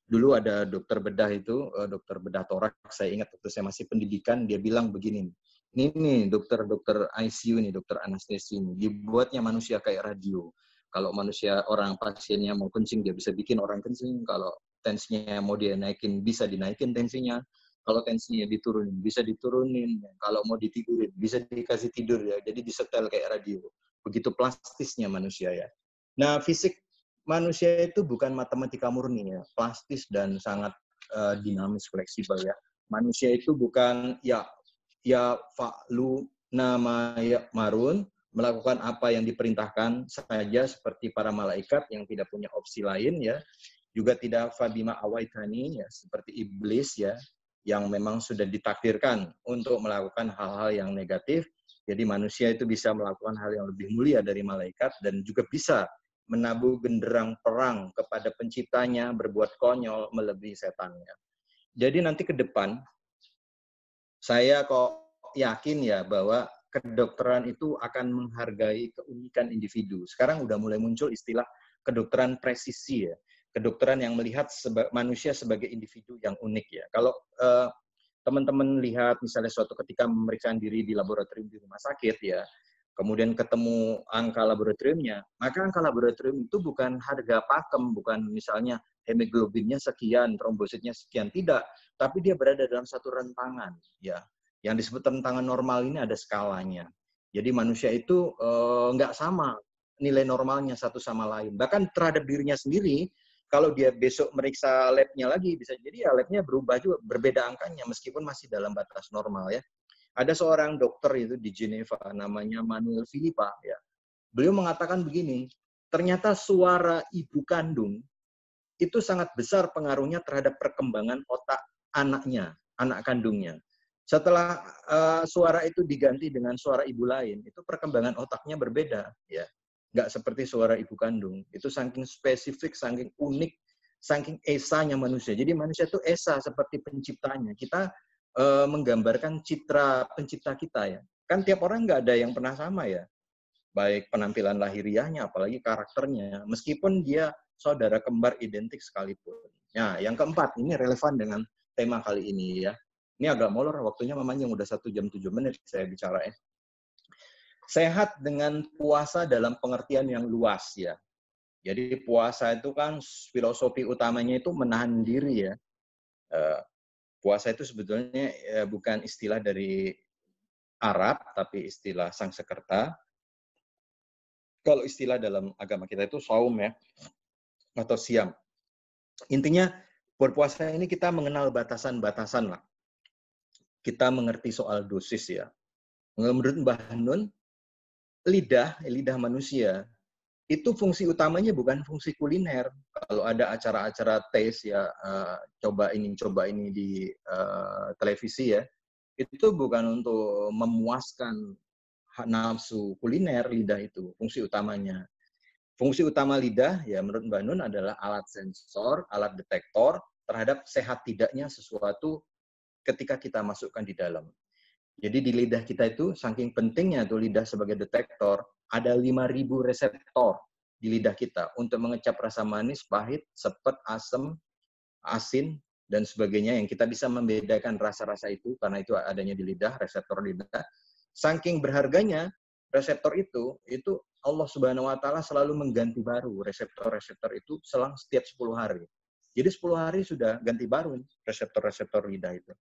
Dulu ada dokter bedah itu, dokter bedah toraks, saya ingat waktu saya masih pendidikan, dia bilang begini, ini dokter ICU nih, dokter anestesi ini, dibuatnya manusia kayak radio. Kalau manusia, orang pasiennya mau kencing, dia bisa bikin orang kencing. Kalau tensinya mau dia naikin, bisa dinaikin tensinya. Kalau tensinya diturunin, bisa diturunin. Kalau mau ditidurin, bisa dikasih tidur ya. Jadi disetel kayak radio. Begitu plastisnya manusia ya. Nah, fisik manusia itu bukan matematika murni ya, plastis dan sangat dinamis, fleksibel ya. Manusia itu bukan ya fa'lu nama ya marun, melakukan apa yang diperintahkan saja seperti para malaikat yang tidak punya opsi lain ya. Juga tidak fabima awaitani ya, seperti iblis ya, yang memang sudah ditakdirkan untuk melakukan hal-hal yang negatif. Jadi manusia itu bisa melakukan hal yang lebih mulia dari malaikat dan juga bisa menabuh genderang perang kepada penciptanya, berbuat konyol, melebihi setannya. Jadi nanti ke depan, saya kok yakin ya bahwa kedokteran itu akan menghargai keunikan individu. Sekarang udah mulai muncul istilah kedokteran presisi ya. Kedokteran yang melihat manusia sebagai individu yang unik ya. Kalau teman-teman lihat misalnya suatu ketika pemeriksaan diri di laboratorium di rumah sakit ya, kemudian ketemu angka laboratoriumnya, maka angka laboratorium itu bukan harga pakem, bukan misalnya hemoglobinnya sekian, trombositnya sekian, tidak. Tapi dia berada dalam satu rentangan. Ya, yang disebut rentangan normal ini ada skalanya. Jadi manusia itu nggak sama nilai normalnya satu sama lain. Bahkan terhadap dirinya sendiri, kalau dia besok meriksa labnya lagi, bisa jadi ya labnya berubah juga, berbeda angkanya, meskipun masih dalam batas normal ya. Ada seorang dokter itu di Geneva, namanya Manuel Filipa ya. Beliau mengatakan begini, ternyata suara ibu kandung itu sangat besar pengaruhnya terhadap perkembangan otak anaknya, anak kandungnya. Setelah suara itu diganti dengan suara ibu lain, itu perkembangan otaknya berbeda ya. Nggak seperti suara ibu kandung. Itu saking spesifik, saking unik, saking esanya manusia. Jadi manusia itu esa seperti penciptanya. Kita menggambarkan citra pencipta kita ya. Kan tiap orang nggak ada yang pernah sama ya. Baik penampilan lahiriahnya, apalagi karakternya. Meskipun dia saudara kembar identik sekalipun. Nah, yang keempat, ini relevan dengan tema kali ini ya. Ini agak molor, waktunya memanjang, udah 1 jam 7 menit saya bicara ya. Sehat dengan puasa dalam pengertian yang luas ya. Jadi puasa itu kan filosofi utamanya itu menahan diri ya. Puasa itu sebetulnya bukan istilah dari Arab, tapi istilah Sangsekerta. Kalau istilah dalam agama kita itu saum ya, atau siam. Intinya Berpuasa ini kita mengenal batasan-batasan lah. Kita mengerti soal dosis ya. Menurut Mbah Nun, lidah manusia itu fungsi utamanya bukan fungsi kuliner. Kalau ada acara-acara taste ya, coba ini di televisi ya, itu bukan untuk memuaskan nafsu kuliner lidah itu, fungsi utamanya. Fungsi utama lidah ya menurut Mbak Nun adalah alat sensor, alat detektor terhadap sehat tidaknya sesuatu ketika kita masukkan di dalam. Jadi di lidah kita itu saking pentingnya tuh lidah sebagai detektor, ada 5.000 reseptor di lidah kita untuk mengecap rasa manis, pahit, sepet, asam, asin, dan sebagainya yang kita bisa membedakan rasa-rasa itu karena itu adanya di lidah, reseptor lidah. Saking berharganya reseptor itu Allah Subhanahu wa taala selalu mengganti baru reseptor-reseptor itu selang setiap 10 hari. Jadi 10 hari sudah ganti baru reseptor-reseptor lidah itu.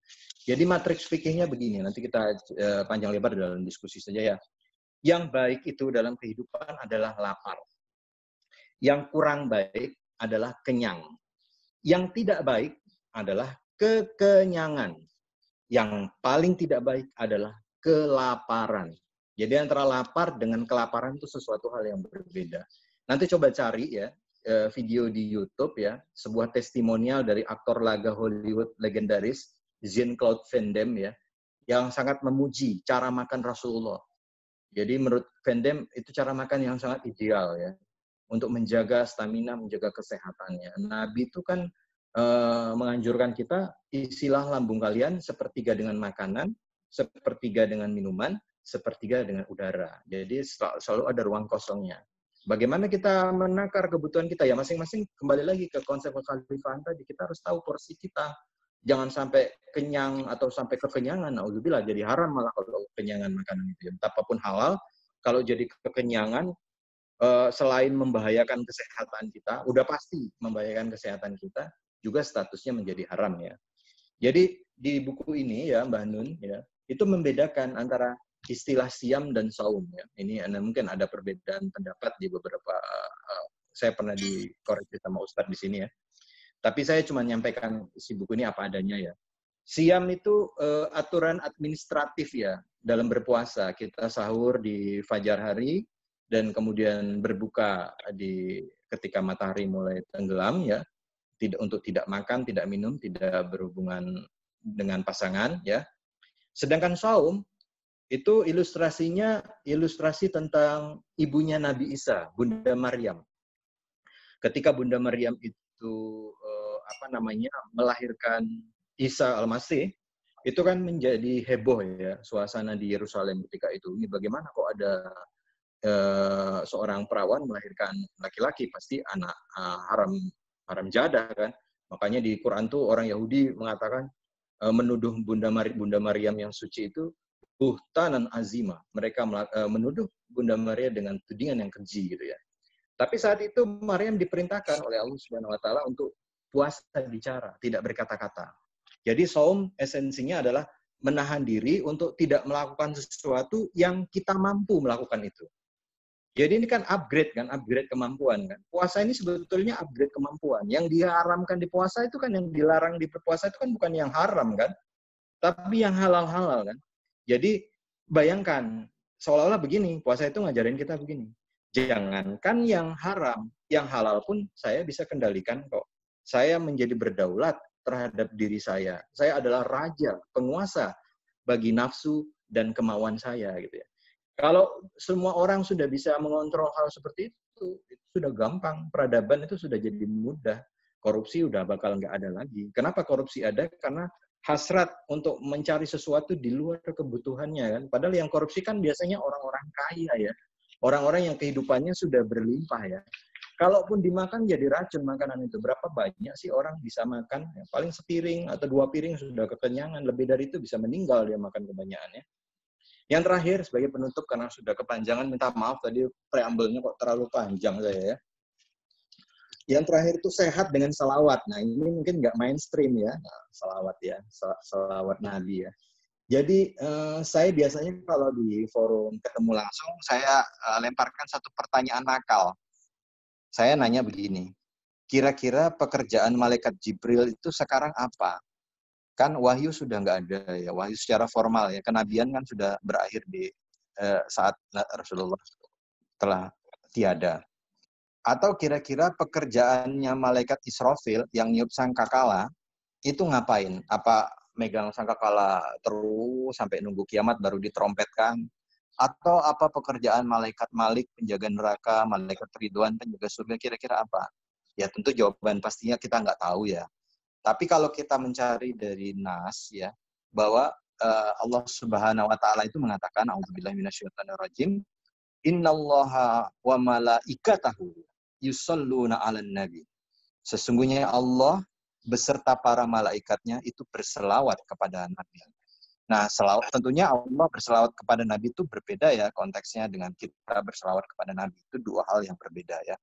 Jadi matriks fikihnya begini, nanti kita panjang lebar dalam diskusi saja ya. Yang baik itu dalam kehidupan adalah lapar. Yang kurang baik adalah kenyang. Yang tidak baik adalah kekenyangan. Yang paling tidak baik adalah kelaparan. Jadi antara lapar dengan kelaparan itu sesuatu hal yang berbeda. Nanti coba cari ya, video di YouTube ya, sebuah testimonial dari aktor laga Hollywood legendaris Jean-Claude Van Damme ya, yang sangat memuji cara makan Rasulullah. Jadi menurut Van Damme itu cara makan yang sangat ideal ya, untuk menjaga stamina, menjaga kesehatannya. Nabi itu kan menganjurkan kita isilah lambung kalian sepertiga dengan makanan, sepertiga dengan minuman, sepertiga dengan udara. Jadi selalu ada ruang kosongnya. Bagaimana kita menakar kebutuhan kita ya masing-masing kembali lagi ke konsep kekhalifahan tadi, kita harus tahu porsi kita. Jangan sampai kenyang atau sampai kekenyangan. Nauzubillah, jadi haram malah kalau kenyangan makanan itu. Apapun halal, kalau jadi kekenyangan selain membahayakan kesehatan kita, udah pasti membahayakan kesehatan kita, juga statusnya menjadi haram ya. Jadi di buku ini ya Mbah Nun ya, itu membedakan antara istilah siam dan saum ya. Ini mungkin ada perbedaan pendapat di beberapa saya pernah dikoreksi sama Ustadz di sini ya. Tapi saya cuma nyampaikan si buku ini apa adanya ya. Siam itu aturan administratif ya dalam berpuasa. Kita sahur di fajar hari dan kemudian berbuka ketika matahari mulai tenggelam ya. Untuk tidak makan, tidak minum, tidak berhubungan dengan pasangan ya. Sedangkan saum itu ilustrasinya ilustrasi tentang ibunya Nabi Isa, Bunda Maryam. Ketika Bunda Maryam itu melahirkan Isa Al-Masih, itu kan menjadi heboh ya suasana di Yerusalem ketika itu. Ini bagaimana kok ada seorang perawan melahirkan laki-laki, pasti anak haram jadah kan. Makanya di Quran tuh orang Yahudi mengatakan menuduh Bunda Maryam yang suci itu buhtanan azima. Mereka menuduh Bunda Maryam dengan tudingan yang keji gitu ya. Tapi saat itu Maryam diperintahkan oleh Allah Subhanahu wa taala untuk puasa bicara, tidak berkata-kata. Jadi saum esensinya adalah menahan diri untuk tidak melakukan sesuatu yang kita mampu melakukan itu. Jadi ini kan upgrade kemampuan kan. Puasa ini sebetulnya upgrade kemampuan. Yang diharamkan di puasa itu kan, yang dilarang di berpuasa itu kan bukan yang haram kan, tapi yang halal-halal kan. Jadi bayangkan seolah-olah begini, puasa itu ngajarin kita begini. Jangankan yang haram, yang halal pun saya bisa kendalikan kok. Saya menjadi berdaulat terhadap diri saya. Saya adalah raja, penguasa bagi nafsu dan kemauan saya gitu ya. Kalau semua orang sudah bisa mengontrol hal seperti itu sudah gampang. Peradaban itu sudah jadi mudah. Korupsi udah bakal nggak ada lagi. Kenapa korupsi ada? Karena hasrat untuk mencari sesuatu di luar kebutuhannya kan. Padahal yang korupsi kan biasanya orang-orang kaya ya. Orang-orang yang kehidupannya sudah berlimpah ya. Kalaupun dimakan jadi racun makanan itu. Berapa banyak sih orang bisa makan? Ya, paling sepiring atau 2 piring sudah kekenyangan. Lebih dari itu bisa meninggal dia makan kebanyakannya. Yang terakhir sebagai penutup karena sudah kepanjangan, minta maaf tadi preambelnya kok terlalu panjang saya ya. Yang terakhir itu sehat dengan salawat. Nah ini mungkin nggak mainstream ya, salawat ya, salawat Nabi ya. Jadi saya biasanya kalau di forum ketemu langsung saya lemparkan satu pertanyaan nakal. Saya nanya begini, kira-kira pekerjaan malaikat Jibril itu sekarang apa? Kan wahyu sudah nggak ada ya, wahyu secara formal ya, kenabian kan sudah berakhir di saat Rasulullah telah tiada. Atau kira-kira pekerjaannya malaikat Israfil yang niup sangkakala itu ngapain? Apa megang sangkakala terus sampai nunggu kiamat baru ditrompetkan? Atau apa pekerjaan malaikat Malik, penjaga neraka, malaikat Ridwan, penjaga surga, kira-kira apa? Ya tentu jawaban pastinya kita nggak tahu ya. Tapi kalau kita mencari dari nas ya, bahwa Allah Subhanahu wa taala itu mengatakan, auzubillahi minasyaitonirrajim, innallaha wa malaikatahu yusholluna 'alan nabi. Sesungguhnya Allah beserta para malaikatnya itu berselawat kepada Nabi. Nah, selawat tentunya Allah berselawat kepada Nabi itu berbeda ya konteksnya dengan kita berselawat kepada Nabi. Itu dua hal yang berbeda ya.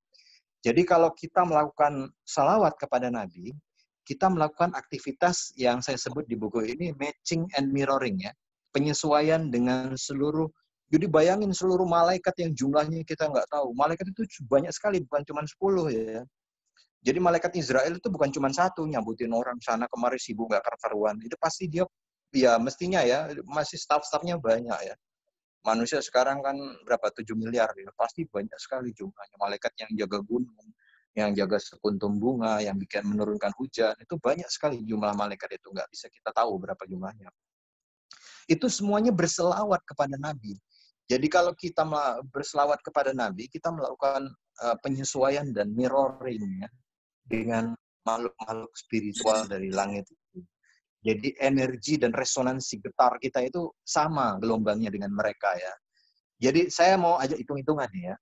Jadi kalau kita melakukan salawat kepada Nabi, kita melakukan aktivitas yang saya sebut di buku ini matching and mirroring ya. Penyesuaian dengan seluruh, jadi bayangin seluruh malaikat yang jumlahnya kita nggak tahu. Malaikat itu banyak sekali, bukan cuma 10 ya. Jadi malaikat Israel itu bukan cuma satu, nyambutin orang sana kemari sibuk nggak karuan. Itu pasti dia, ya mestinya ya, masih staff-staffnya banyak ya. Manusia sekarang kan berapa, 7 miliar ya. Pasti banyak sekali jumlahnya. Malaikat yang jaga gunung, yang jaga sekuntum bunga, yang bikin menurunkan hujan. Itu banyak sekali jumlah malaikat itu. Nggak bisa kita tahu berapa jumlahnya. Itu semuanya berselawat kepada Nabi. Jadi kalau kita berselawat kepada Nabi, kita melakukan penyesuaian dan mirroring ya, dengan makhluk-makhluk spiritual dari langit itu. Jadi energi dan resonansi getar kita itu sama gelombangnya dengan mereka ya. Jadi saya mau ajak hitung-hitungan ya.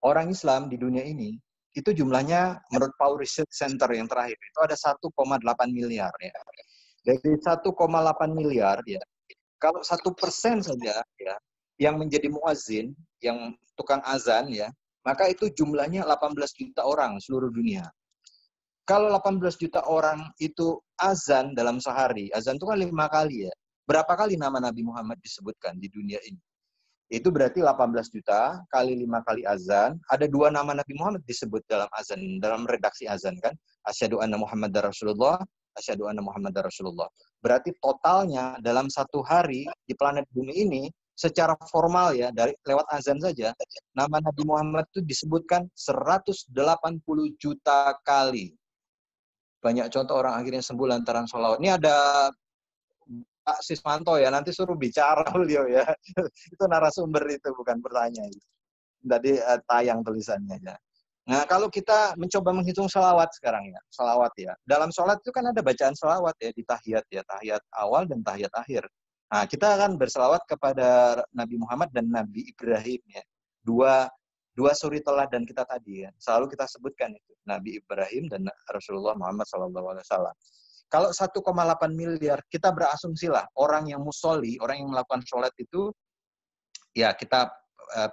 Orang Islam di dunia ini itu jumlahnya menurut Pew Research Center yang terakhir itu ada 1,8 miliar ya. Dari 1,8 miliar ya, kalau 1% saja ya yang menjadi muazin, yang tukang azan ya, maka itu jumlahnya 18 juta orang seluruh dunia. Kalau 18 juta orang itu azan dalam sehari, azan itu kan 5 kali ya. Berapa kali nama Nabi Muhammad disebutkan di dunia ini? Itu berarti 18 juta kali 5 kali azan. Ada 2 nama Nabi Muhammad disebut dalam azan, dalam redaksi azan kan. Asyhadu anna Muhammadar Rasulullah, asyhadu anna Muhammadar Rasulullah. Berarti totalnya dalam satu hari di planet bumi ini, secara formal ya, dari lewat azan saja, nama Nabi Muhammad itu disebutkan 180 juta kali. Banyak contoh orang akhirnya sembuh lantaran sholawat. Ini ada Pak Sismanto ya, nanti suruh bicara beliau ya. Itu narasumber itu, bukan bertanya. Tadi tayang tulisannya ya. Nah, kalau kita mencoba menghitung sholawat sekarang ya, sholawat ya. Dalam sholat itu kan ada bacaan sholawat ya, di tahiyat ya, tahiyat awal dan tahiyat akhir. Nah, kita akan berselawat kepada Nabi Muhammad dan Nabi Ibrahim ya. Dua suri teladan kita tadi ya, selalu kita sebutkan itu Nabi Ibrahim dan Rasulullah Muhammad SAW. Kalau 1,8 miliar kita berasumsi lah orang yang musolli, orang yang melakukan sholat itu ya kita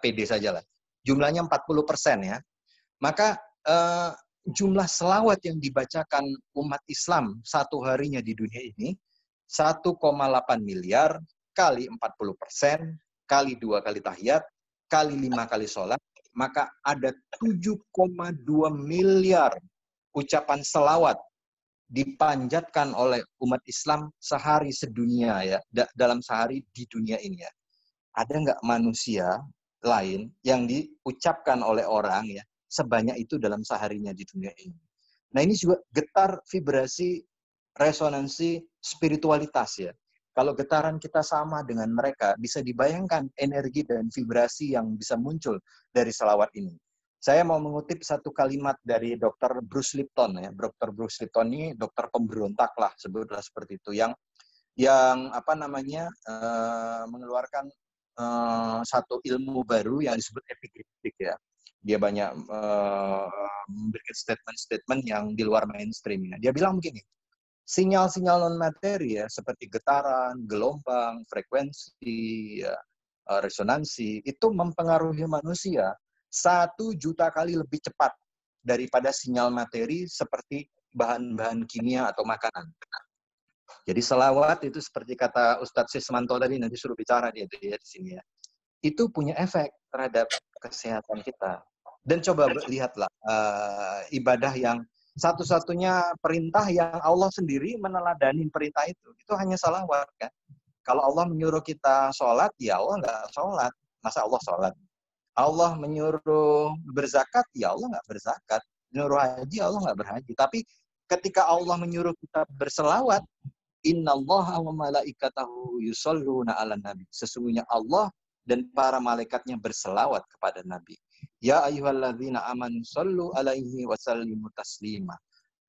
pede saja lah. Jumlahnya 40% ya. Maka jumlah selawat yang dibacakan umat Islam satu harinya di dunia ini 1,8 miliar kali 40% kali 2 kali tahiyat kali 5 kali sholat, maka ada 7,2 miliar ucapan selawat dipanjatkan oleh umat Islam sehari sedunia ya, dalam sehari di dunia ini ya. Ada nggak manusia lain yang diucapkan oleh orang ya sebanyak itu dalam seharinya di dunia ini? Nah ini juga getar vibrasi resonansi spiritualitas ya. Kalau getaran kita sama dengan mereka, bisa dibayangkan energi dan vibrasi yang bisa muncul dari selawat ini. Saya mau mengutip satu kalimat dari Dr. Bruce Lipton ya. Dr. Bruce Lipton ini dokter pemberontak lah, sebutlah seperti itu, yang apa namanya mengeluarkan satu ilmu baru yang disebut epigenetik ya. Dia banyak memberikan statement-statement yang di luar mainstream. Dia bilang begini, sinyal-sinyal non-materi ya, seperti getaran, gelombang, frekuensi, ya, resonansi, itu mempengaruhi manusia 1 juta kali lebih cepat daripada sinyal materi seperti bahan-bahan kimia atau makanan. Jadi selawat itu seperti kata Ustadz Sismanto tadi, nanti suruh bicara dia di sini ya. Itu punya efek terhadap kesehatan kita. Dan coba lihatlah ibadah yang Satu-satunya perintah yang Allah sendiri meneladani perintah itu hanya salawat kan. Kalau Allah menyuruh kita sholat, ya Allah nggak sholat. Masa Allah sholat? Allah menyuruh berzakat, ya Allah nggak berzakat. Menyuruh haji, Allah nggak berhaji. Tapi ketika Allah menyuruh kita berselawat, innallaha wa malaikatahu yusholluna 'alan nabi. Sesungguhnya Allah dan para malaikatnya berselawat kepada Nabi. Ya ayyuhalladzina amanu shollu 'alaihi wa sallimu taslima.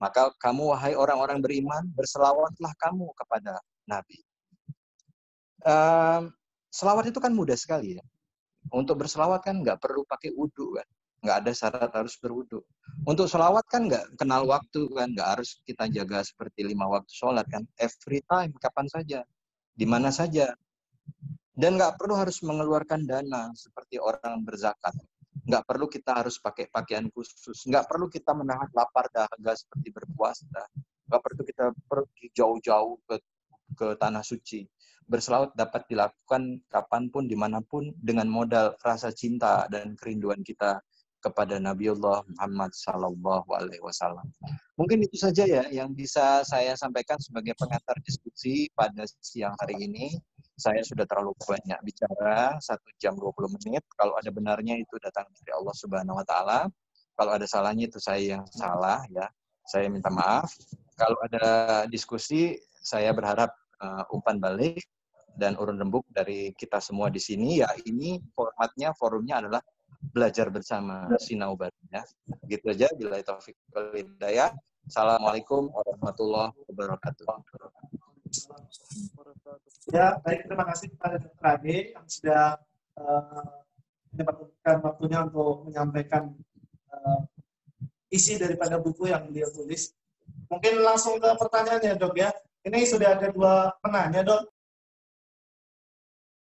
Maka kamu wahai orang-orang beriman, berselawatlah kamu kepada Nabi. Selawat itu kan mudah sekali ya. Untuk berselawat kan nggak perlu pakai wudu kan. Nggak ada syarat harus berwudu. Untuk selawat kan nggak kenal waktu kan. Nggak harus kita jaga seperti 5 waktu sholat kan. Every time, kapan saja. Di mana saja. Dan nggak perlu harus mengeluarkan dana seperti orang berzakat. Nggak perlu kita harus pakai pakaian khusus. Nggak perlu kita menahan lapar dahaga seperti berpuasa. Nggak perlu kita pergi jauh-jauh ke tanah suci. Berselawat dapat dilakukan kapanpun, dimanapun, dengan modal rasa cinta dan kerinduan kita kepada Nabiullah Muhammad Sallallahu Alaihi Wasallam. Mungkin itu saja ya yang bisa saya sampaikan sebagai pengantar diskusi pada siang hari ini. Saya sudah terlalu banyak bicara, 1 jam 20 menit. Kalau ada benarnya itu datang dari Allah Subhanahu Wa Taala. Kalau ada salahnya itu saya yang salah ya. Saya minta maaf. Kalau ada diskusi, saya berharap umpan balik dan urun rembuk dari kita semua di sini. Ya ini forumnya adalah belajar bersama sinau baru ya. Gitu aja. Billahi taufiq wal hidayah. Assalamualaikum warahmatullahi wabarakatuh. Ya, baik, terima kasih kepada Dr. Ade yang sudah menyempatkan waktunya untuk menyampaikan isi daripada buku yang beliau tulis. Mungkin langsung ke pertanyaannya, Dok ya. Ini sudah ada 2 penanya, Dok.